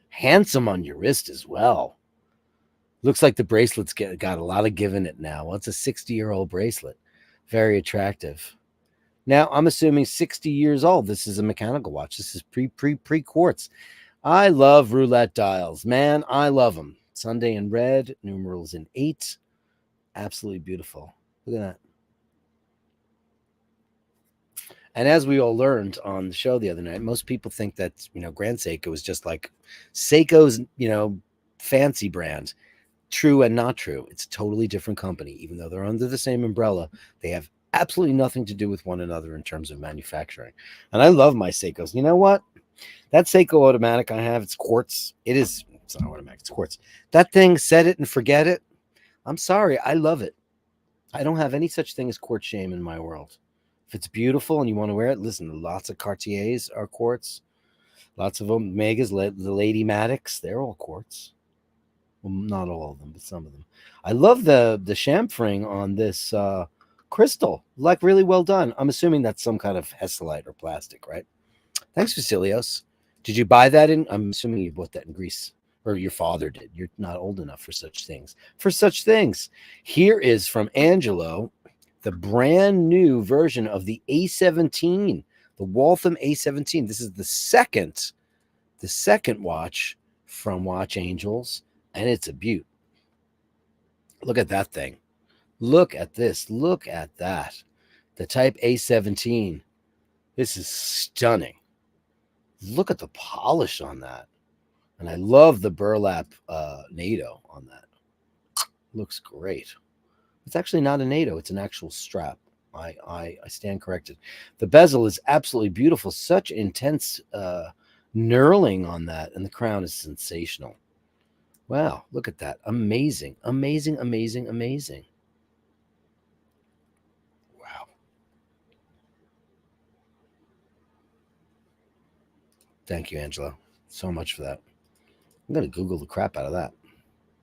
Handsome on your wrist as well. Looks like the bracelet's got a lot of give in it now. Well, it's a 60-year-old bracelet. Very attractive. Now, I'm assuming 60 years old. This is a mechanical watch. This is pre-quartz. I love roulette dials. Man, I love them. Sunday in red, numerals in 8. Absolutely beautiful. Look at that. And as we all learned on the show the other night, most people think that, Grand Seiko is just like Seiko's, fancy brand. True and not true. It's a totally different company. Even though they're under the same umbrella, they have absolutely nothing to do with one another in terms of manufacturing. And I love my Seikos. You know what? That Seiko automatic I have, it's quartz. It's not automatic, it's quartz. That thing, set it and forget it. I'm sorry. I love it. I don't have any such thing as quartz shame in my world. If it's beautiful and you want to wear it, listen, lots of Cartiers are quartz. Lots of Omegas, the Lady Matics, they're all quartz. Well, not all of them, but some of them. I love the chamfering on this crystal. Like, really well done. I'm assuming that's some kind of Hesalite or plastic, right? Thanks, Vasilios. Did you buy that in? I'm assuming you bought that in Greece. Or your father did. You're not old enough for such things. Here is from Angelo, the brand new version of the A17, the Waltham A17. This is the second watch from Watch Angels, and it's a beaut. Look at that thing. Look at this. Look at that. The Type A17. This is stunning. Look at the polish on that. And I love the burlap NATO on that. Looks great. It's actually not a NATO. It's an actual strap. I stand corrected. The bezel is absolutely beautiful. Such intense knurling on that. And the crown is sensational. Wow, look at that. Amazing, amazing, amazing, amazing. Wow. Thank you, Angela, so much for that. I'm gonna Google the crap out of that.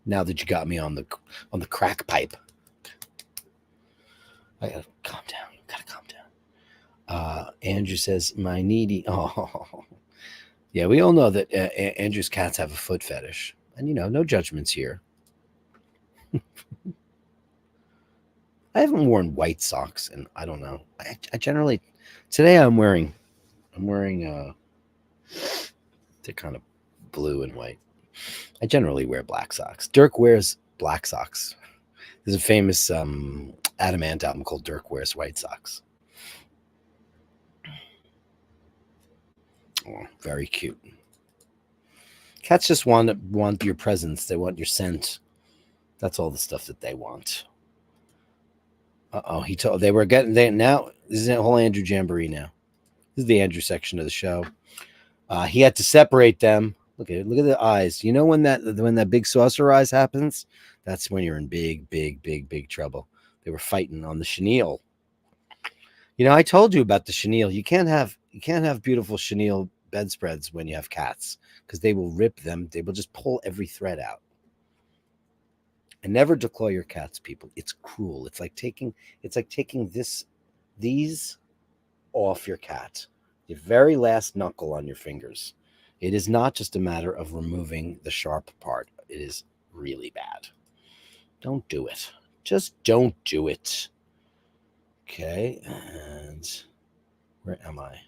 Now that you got me on the crack pipe, I gotta calm down. Gotta calm down. Andrew says my needy. Oh, yeah. We all know that Andrew's cats have a foot fetish, and no judgments here. I haven't worn white socks, and I don't know. I generally today I'm wearing they're kind of blue and white. I generally wear black socks. Dirk wears black socks. There's a famous Adam Ant album called Dirk Wears White Socks. Oh, very cute. Cats just want your presence. They want your scent. That's all the stuff that they want. He told they were getting they now. This is a whole Andrew Jamboree now. This is the Andrew section of the show. He had to separate them. Look at it. Look at the eyes. You know when that big saucer eyes happens? That's when you're in big, big, big, big trouble. They were fighting on the chenille. I told you about the chenille. You can't have beautiful chenille bedspreads when you have cats because they will rip them. They will just pull every thread out. And never declaw your cats, people. It's cruel. It's like taking these off your cat. The very last knuckle on your fingers. It is not just a matter of removing the sharp part. It is really bad. Don't do it. Just don't do it. Okay, and where am I?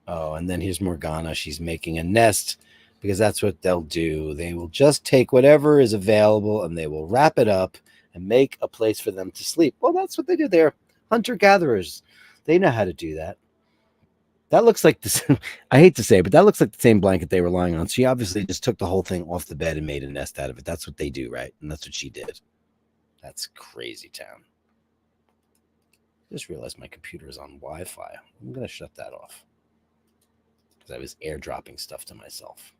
Oh, and then here's Morgana. She's making a nest because that's what they'll do. They will just take whatever is available and they will wrap it up and make a place for them to sleep. Well, that's what they do. They're hunter-gatherers. They know how to do that. That looks like this. I hate to say it, but that looks like the same blanket they were lying on. She obviously just took the whole thing off the bed and made a nest out of it. That's what they do, right? And that's what she did. That's crazy town. I just realized my computer is on Wi-Fi. I'm going to shut that off because I was airdropping stuff to myself.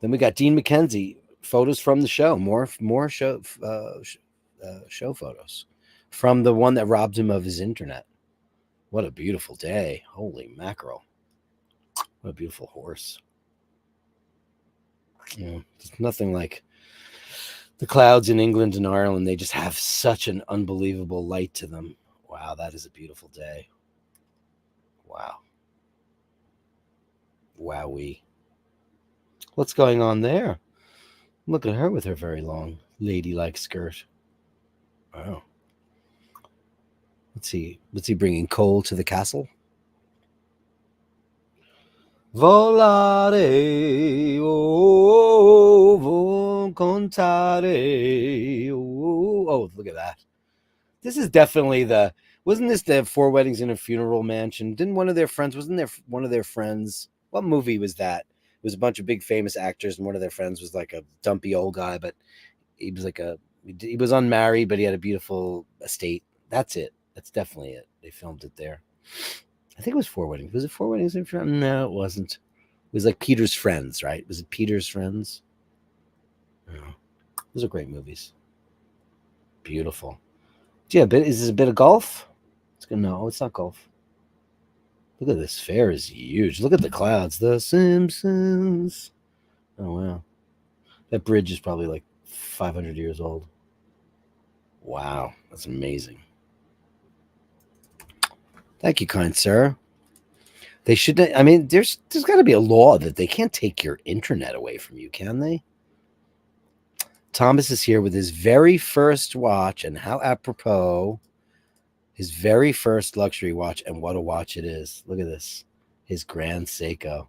Then we got Dean McKenzie, photos from the show, more show photos from the one that robbed him of his internet. What a beautiful day. Holy mackerel. What a beautiful horse. There's nothing like the clouds in England and Ireland. They just have such an unbelievable light to them. Wow, that is a beautiful day. Wow. Wowee. What's going on there? Look at her with her very long ladylike skirt. Wow. Let's see. What's he bringing? Coal to the castle? Volare, oh, contare, oh, look at that. This is definitely wasn't this the Four Weddings and a Funeral Mansion? Didn't one of their friends, wasn't there one of their friends? What movie was that? It was a bunch of big famous actors, and one of their friends was like a dumpy old guy, but he was unmarried, but he had a beautiful estate. That's it. That's definitely it. They filmed it there. I think it was Four Weddings. Was it Four Weddings and Friends? No, it wasn't. It was like Peter's Friends, right? Was it Peter's Friends? No. Those are great movies. Beautiful. Yeah, is this a bit of golf? No, it's not golf. Look at this. Fair is huge. Look at the clouds. The Simpsons. Oh, wow. That bridge is probably like 500 years old. Wow. That's amazing. Thank you, kind sir. They should. I mean, there's got to be a law that they can't take your internet away from you, can they? Thomas is here with his very first watch, and how apropos, his very first luxury watch, and what a watch it is. Look at this. His Grand Seiko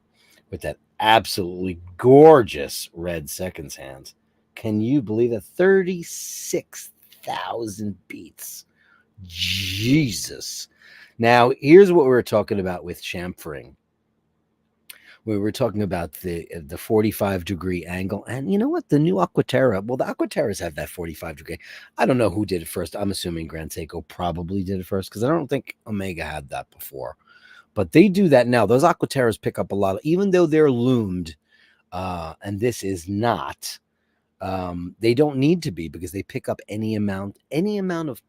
with that absolutely gorgeous red seconds hand. Can you believe that? 36,000 beats. Jesus. Now, here's what we were talking about with chamfering. We were talking about the 45-degree angle. And you know what? The new Aquaterra, well, the Aquaterras have that 45-degree. I don't know who did it first. I'm assuming Grand Seiko probably did it first because I don't think Omega had that before. But they do that now. Those Aquaterras pick up a lot, even though they're loomed. And this is not. They don't need to be because they pick up any amount of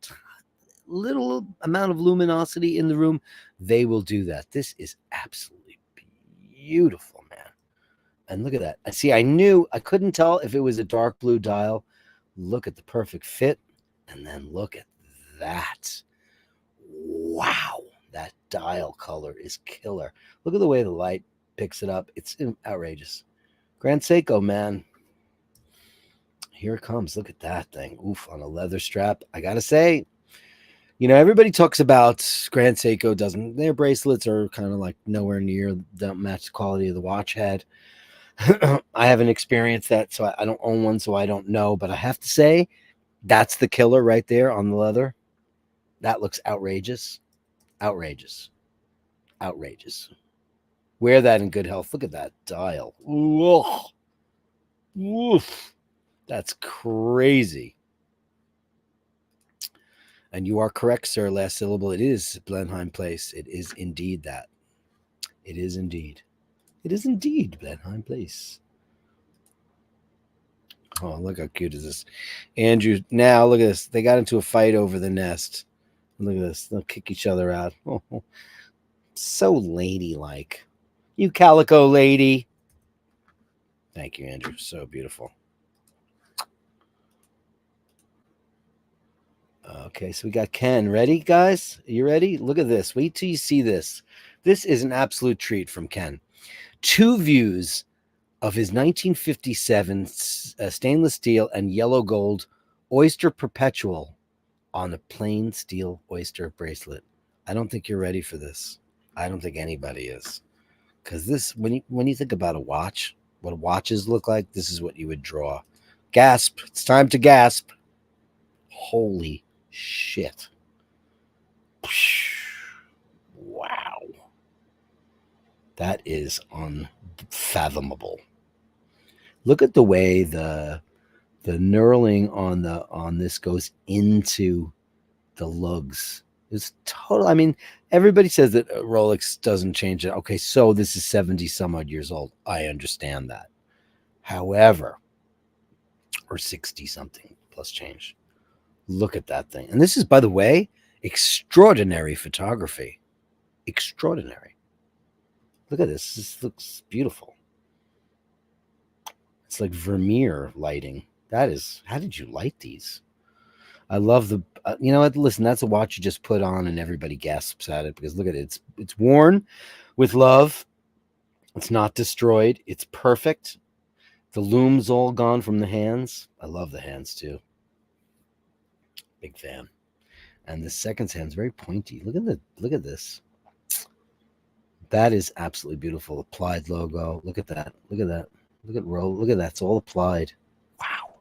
little amount of luminosity in the room. They will do that. This is absolutely beautiful, man. And look at that. I see. I couldn't tell if it was a dark blue dial. Look at the perfect fit, and then look at that. Wow, that dial color is killer. Look at the way the light picks it up. It's outrageous. Grand Seiko, man. Here it comes. Look at that thing. Oof, on a leather strap. I gotta say, everybody talks about Grand Seiko doesn't. Their bracelets are kind of like nowhere near, don't match the quality of the watch head. I haven't experienced that, so I don't own one, so I don't know. But I have to say, that's the killer right there on the leather. That looks outrageous. Outrageous. Outrageous. Wear that in good health. Look at that dial. Oof. Oof. That's crazy. And you are correct, sir. Last syllable. It is Blenheim Place. It is indeed that. It is indeed. It is indeed Blenheim Place. Oh, look how cute is this. Andrew, now look at this. They got into a fight over the nest. Look at this. They'll kick each other out. Oh, so ladylike. You calico lady. Thank you, Andrew. So beautiful. Okay, so we got Ken. Ready, guys? Are you ready? Look at this. Wait till you see this. This is an absolute treat from Ken. 2 views of his 1957 stainless steel and yellow gold Oyster Perpetual on a plain steel oyster bracelet. I don't think you're ready for this. I don't think anybody is. Because this, when you think about a watch, what watches look like, this is what you would draw. Gasp. It's time to gasp. Holy shit. Wow. That is unfathomable. Look at the way the knurling on this goes into the lugs. It's total. I mean, everybody says that Rolex doesn't change it. Okay, so this is 70 some odd years old. I understand that. However, or 60 something plus change. Look at that thing. And this is, by the way, extraordinary photography. Extraordinary. Look at this. This looks beautiful. It's like Vermeer lighting. That is, how did you light these? I love the, you know what? Listen, that's a watch you just put on and everybody gasps at it because look at it. It's worn with love. It's not destroyed. It's perfect. The lume's all gone from the hands. I love the hands too. Big fan. And the second hand's very pointy. Look at this. That is absolutely beautiful. Applied logo. Look at that. Look at that. Look at that. It's all applied. Wow.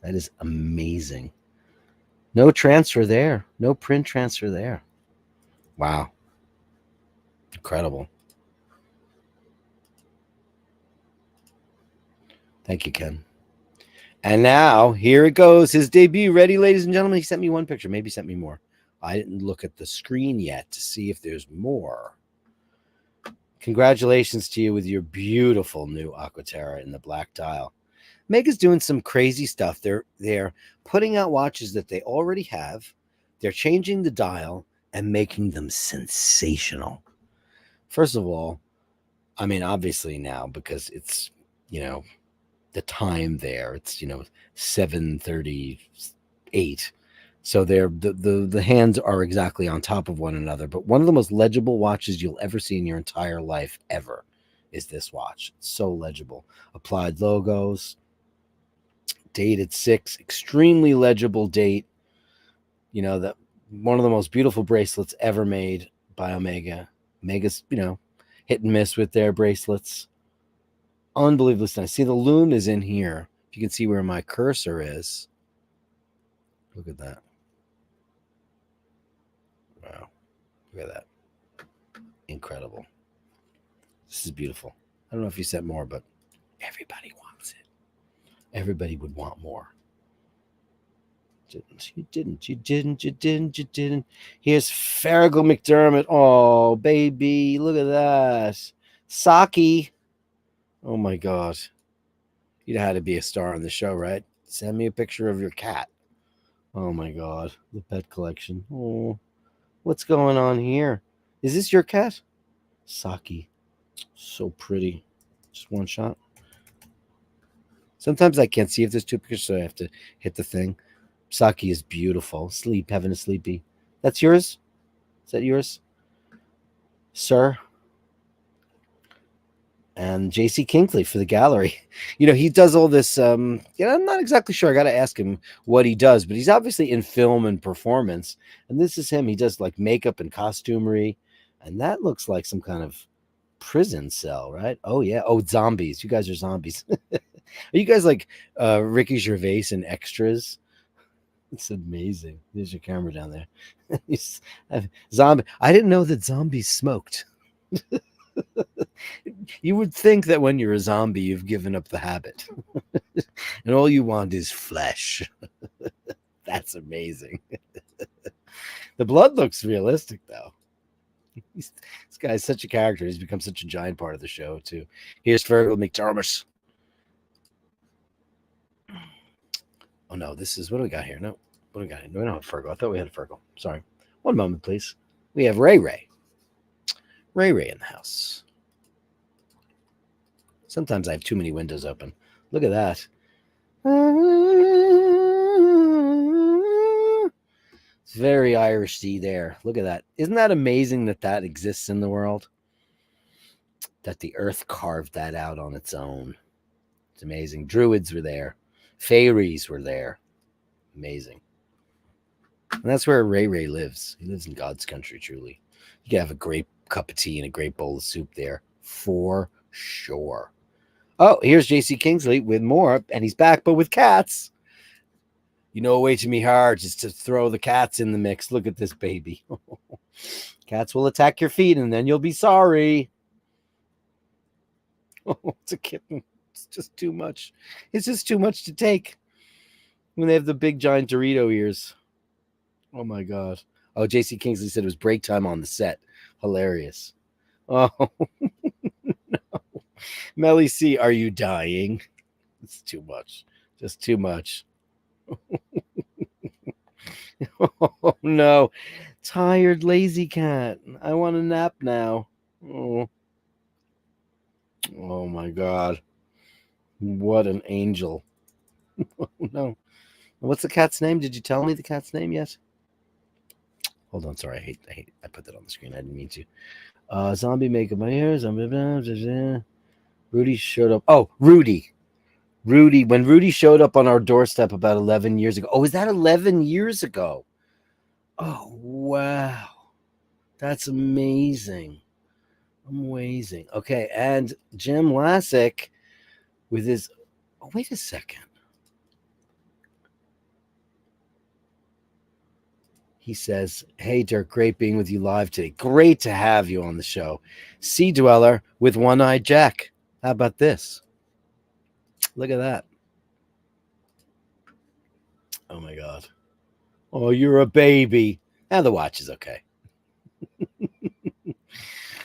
That is amazing. No transfer there. No print transfer there. Wow. Incredible. Thank you, Ken. And now, here it goes. His debut. Ready, ladies and gentlemen? He sent me one picture. Maybe sent me more. I didn't look at the screen yet to see if there's more. Congratulations to you with your beautiful new Aquaterra in the black dial. Mega's doing some crazy stuff. They're putting out watches that they already have. They're changing the dial and making them sensational. First of all, I mean, obviously now because it's, the time there, it's 7:38, so the hands are exactly on top of one another. But one of the most legible watches you'll ever see in your entire life ever is this watch. It's so legible. Applied logos, dated 6, extremely legible date. That one of the most beautiful bracelets ever made by Omega. Omega's hit and miss with their bracelets. Unbelievably stunning. See, the lume is in here. If you can see where my cursor is. Look at that. Wow. Look at that. Incredible. This is beautiful. I don't know if you said more, but everybody wants it. Everybody would want more. You didn't. Here's Farragut McDermott. Oh, baby. Look at that. Saki. Oh my God. You'd had to be a star on the show, right? Send me a picture of your cat. Oh my God. The pet collection. Oh, what's going on here? Is this your cat? Saki. So pretty. Just one shot. Sometimes I can't see if there's two pictures, so I have to hit the thing. Saki is beautiful. Sleep, having a sleepy. That's yours? Is that yours? Sir? And JC Kinkley for the gallery. You know, he does all this. I'm not exactly sure. I got to ask him what he does, but he's obviously in film and performance. And this is him. He does like makeup and costumery. And that looks like some kind of prison cell, right? Oh, yeah. Oh, zombies. You guys are zombies. Are you guys like Ricky Gervais and extras? It's amazing. There's your camera down there. Zombie. I didn't know that zombies smoked. You would think that when you're a zombie, you've given up the habit, and all you want is flesh. That's amazing. The blood looks realistic, though. This guy's such a character. He's become such a giant part of the show, too. Here's Fergal McThomas. Oh, no, this is... What do we got here? No, what do we got here? No, we don't have Fergal. I thought we had a Fergal. Sorry. One moment, please. We have Ray Ray. Ray Ray in the house. Sometimes I have too many windows open. Look at that. It's very Irishy there. Look at that. Isn't that amazing that that exists in the world? That the earth carved that out on its own. It's amazing. Druids were there. Fairies were there. Amazing. And that's where Ray Ray lives. He lives in God's country, truly. You can have a great cup of tea and a great bowl of soup there. For sure. Oh, here's JC Kingsley with more, and he's back, but with cats. You know, a way to me hard is to throw the cats in the mix. Look at this baby. Cats will attack your feet, and then you'll be sorry. Oh, it's a kitten. It's just too much. It's just too much to take when they have the big giant Dorito ears. Oh, my God. Oh, JC Kingsley said it was break time on the set. Hilarious. Oh, no. Melly C, are you dying? It's too much. Just too much. Oh, no. Tired, lazy cat. I want a nap now. Oh, my God. What an angel. Oh, no. What's the cat's name? Did you tell me the cat's name yet? Hold on. Sorry. I put that on the screen. I didn't mean to. Zombie makeup my hair. Zombie. Rudy showed up. Oh, Rudy. When Rudy showed up on our doorstep about 11 years ago. Oh, is that 11 years ago? Oh, wow. That's amazing. Amazing. Okay, and Jim Lassick with his... Oh, wait a second. He says, hey, Dirk, great being with you live today. Great to have you on the show. Sea Dweller with One-Eyed Jack. How about this? Look at that. Oh, my God. Oh, you're a baby. And the watch is okay.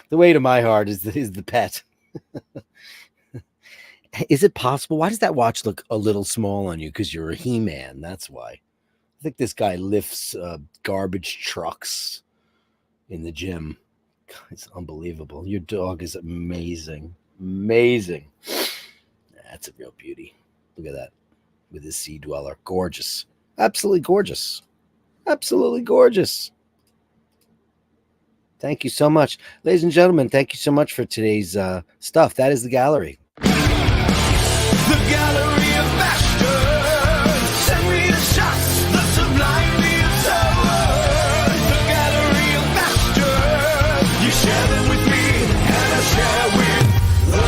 The way to my heart is the pet. Is it possible? Why does that watch look a little small on you? Because you're a He-Man. That's why. I think this guy lifts garbage trucks in the gym. God, it's unbelievable. Your dog is amazing. Amazing. That's a real beauty. Look at that. With his Sea Dweller. Gorgeous. Absolutely gorgeous. Absolutely gorgeous. Thank you so much. Ladies and gentlemen, thank you so much for today's stuff. That is the gallery. The Gallery of Bashtards. Send me the shots, the sublime, the absurd. The Gallery of Bashtards. You share them with me, and I share with the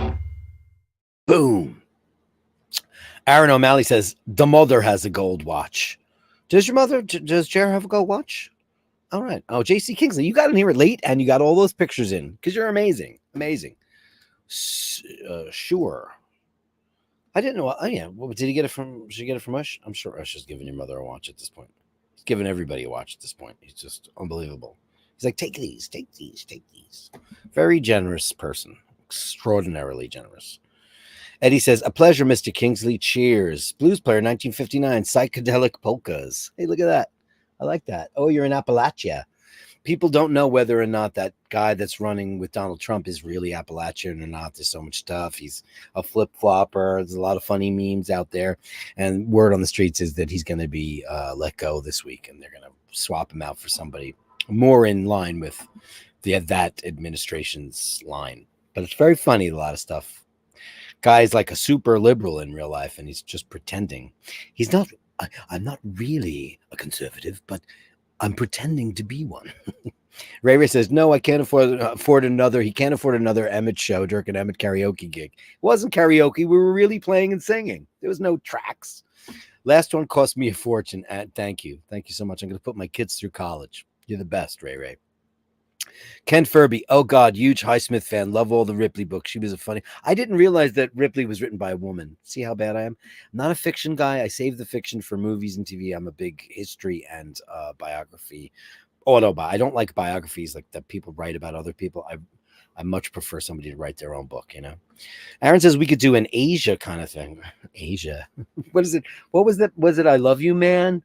world. Boom. Aaron O'Malley says, the mother has a gold watch. Does your mother, does Jer have a gold watch? All right. Oh, JC Kingsley, you got in here late and you got all those pictures in because you're amazing. Amazing. Sure. I didn't know. Oh, yeah. Well, did he get it from, should he get it from Ush? I'm sure Ush is giving your mother a watch at this point. He's giving everybody a watch at this point. He's just unbelievable. He's like, take these, take these, take these. Very generous person. Extraordinarily generous. Eddie says, a pleasure, Mr. Kingsley. Cheers. Blues player, 1959. Psychedelic polkas. Hey, look at that. I like that. Oh, you're in Appalachia. People don't know whether or not that guy that's running with Donald Trump is really Appalachian or not. There's so much stuff. He's a flip-flopper. There's a lot of funny memes out there. And word on the streets is that he's going to be let go this week, and they're going to swap him out for somebody more in line with that administration's line. But it's very funny, a lot of stuff. Guy's like a super liberal in real life, and he's just pretending. He's not. I'm not really a conservative, but I'm pretending to be one. Ray says, no, I can't afford another. He can't afford another Emmett show, Dirk and Emmett karaoke gig. It wasn't karaoke. We were really playing and singing. There was no tracks. Last one cost me a fortune. Thank you. Thank you so much. I'm going to put my kids through college. You're the best, Ray. Ken Furby. Oh, God. Huge Highsmith fan. Love all the Ripley books. She was a funny. I didn't realize that Ripley was written by a woman. See how bad I am? I'm not a fiction guy. I save the fiction for movies and TV. I'm a big history and biography. I don't like biographies like that people write about other people. I much prefer somebody to write their own book, you know. Aaron says we could do an Asia kind of thing. Asia. What is it? What was that? Was it I Love You, Man?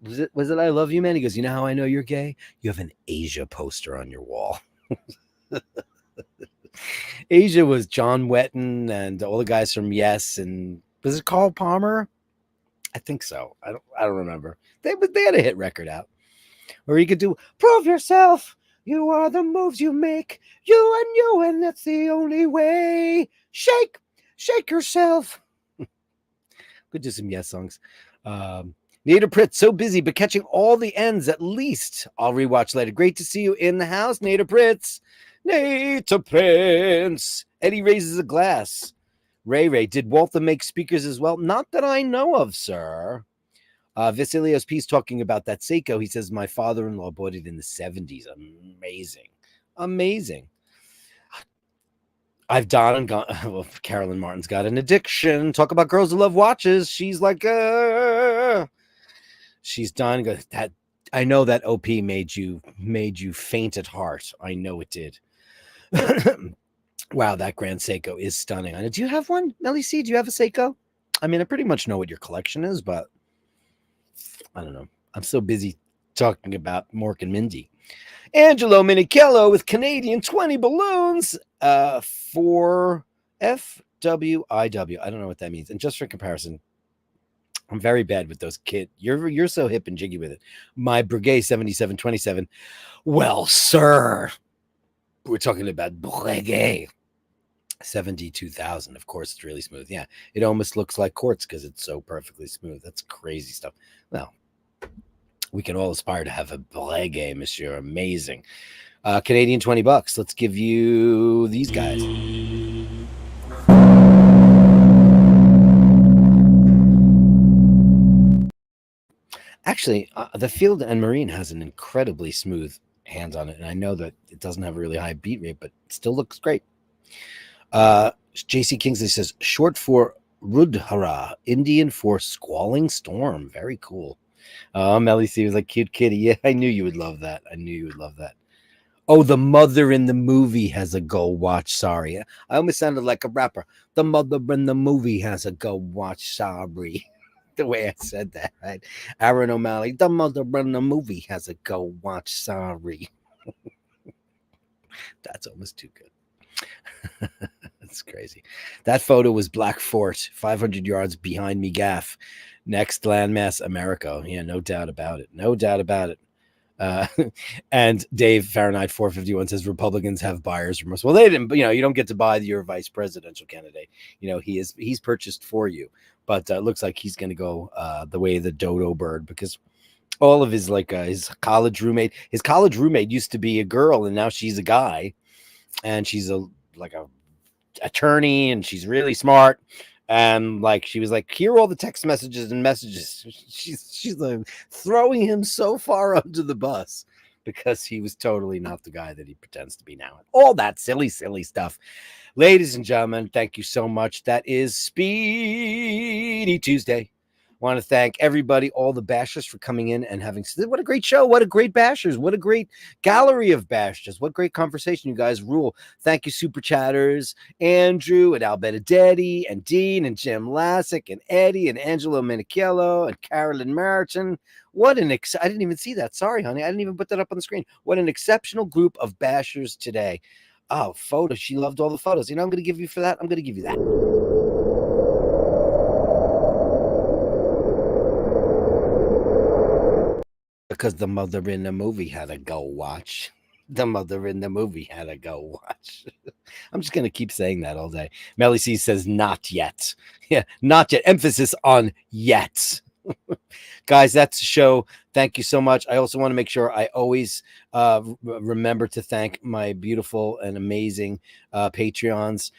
Was it I Love You, Man? He goes, you know how I know you're gay? You have an Asia poster on your wall. Asia was John Wetton and all the guys from Yes, and was it Carl Palmer? I think so. I don't remember. They had a hit record out. Or you could do Prove Yourself. You are the moves you make. You, and that's the only way. Shake yourself. Could do some Yes songs. Nita Pritz, so busy, but catching all the ends at least. I'll rewatch later. Great to see you in the house, Nita Pritz. Nita Prince. Eddie raises a glass. Ray, did Walter make speakers as well? Not that I know of, sir. Vasilios P's talking about that Seiko. He says, my father-in-law bought it in the 70s. Amazing. I've done and gone. Well, Carolyn Martin's got an addiction. Talk about girls who love watches. She's like, she's done. That I know that OP made you faint at heart. I know it did. Wow, that Grand Seiko is stunning. Do you have one, Melly C? Do you have a Seiko? I mean, I pretty much know what your collection is, but I don't know. I'm so busy talking about Mork and Mindy. Angelo Minichello with Canadian 20 balloons for FWIW. I don't know what that means. And just for comparison, I'm very bad with those kids. You're so hip and jiggy with it. My Breguet 7727. Well, sir, we're talking about Breguet 72,000. Of course, it's really smooth. Yeah, it almost looks like quartz because it's so perfectly smooth. That's crazy stuff. Well, we can all aspire to have a Breguet, monsieur. Amazing. Canadian $20. Let's give you these guys. Actually, the Field and Marine has an incredibly smooth hands on it, and I know that it doesn't have a really high beat rate, but it still looks great. JC Kingsley says, short for Rudhara, Indian for squalling storm. Very cool. Melly C was like, cute kitty. Yeah, I knew you would love that. Oh, the mother in the movie has a go watch. Sorry. I almost sounded like a rapper. The mother in the movie has a go watch. Sorry. The way I said that, right? Aaron O'Malley, the mother in the movie has a go watch. Sorry. That's almost too good. That's crazy. That photo was Black Fort, 500 yards behind me gaff. Next landmass, America. Yeah, no doubt about it. And Dave Fahrenheit 451 says Republicans have buyer's remorse. Well, they didn't, but you don't get to buy your vice presidential candidate. He's purchased for you, but it looks like he's going to go the way of the dodo bird, because all of his his college roommate used to be a girl, and now she's a guy, and she's a attorney, and she's really smart. And she was like, here are all the text messages. She's like throwing him so far under the bus because he was totally not the guy that he pretends to be now. All that silly stuff. Ladies and gentlemen, thank you so much. That is Speedy Tuesday. Want to thank everybody, all the bashers, for coming in and having. What a great show. What a great bashers. What a great gallery of bashers. What great conversation. You guys rule. Thank you, super chatters. Andrew and Al Benedetti and Dean and Jim Lassick and Eddie and Angelo Minichello and Carolyn Martin. What an I didn't even see that. Sorry, honey. I didn't even put that up on the screen. What an exceptional group of bashers today. Oh, photos. She loved all the photos. You know, I'm going to give you for that. I'm going to give you that. Because the mother in the movie had to go watch. The mother in the movie had to go watch. I'm just going to keep saying that all day. Melly C says, not yet. Yeah, not yet. Emphasis on yet. Guys, that's the show. Thank you so much. I also want to make sure I always remember to thank my beautiful and amazing Patreons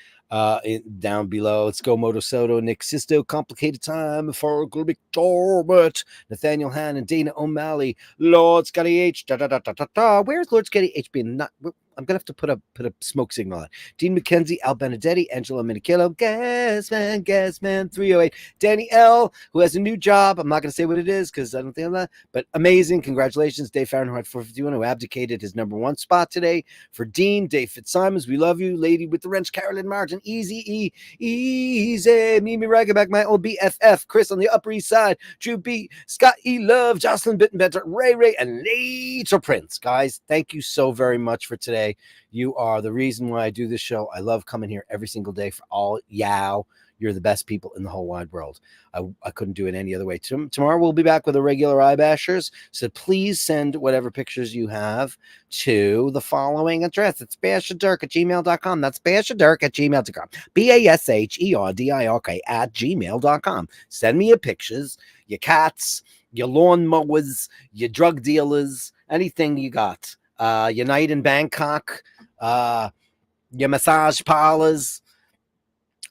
down below. Let's go Moto Soto, Nick Sisto, Complicated Time, for Big Torbert, Nathaniel Han, and Dana O'Malley, Lord Scotty H. Where's Lord Scotty H being not? I'm gonna have to put a smoke signal on. Dean McKenzie, Al Benedetti, Angelo Minichello, Gasman 308, Danny L, who has a new job. I'm not gonna say what it is because I don't think I'm that, but amazing. Congratulations, Dave Fahrenheit 451, who abdicated his #1 spot today for Dean. Dave Fitzsimons, we love you. Lady with the wrench, Carolyn Martin, easy, Mimi Ragaback, my old BFF, Chris on the Upper East Side, Drew B, Scott E. Love, Jocelyn Bittenbenter, Ray, and Later Prince. Guys, thank you so very much for today. You are the reason why I do this show. I love coming here every single day for all yow. You're the best people in the whole wide world. I couldn't do it any other way. Tomorrow we'll be back with a regular iBashers. So please send whatever pictures you have to the following address. It's Basherdirk@gmail.com. That's Basherdirk@gmail.com. BASHERDIRK@gmail.com. Send me your pictures, your cats, your lawn mowers, your drug dealers, anything you got. Your night in Bangkok, your massage parlors,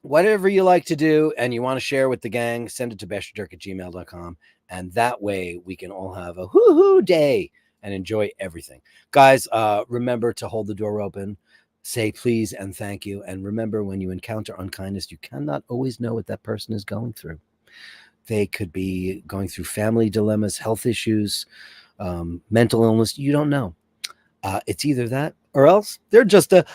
whatever you like to do and you want to share with the gang, send it to Basherdirk@gmail.com. And that way we can all have a hoo-hoo day and enjoy everything. Guys, remember to hold the door open, say please and thank you. And remember, when you encounter unkindness, you cannot always know what that person is going through. They could be going through family dilemmas, health issues, mental illness. You don't know. It's either that or else they're just a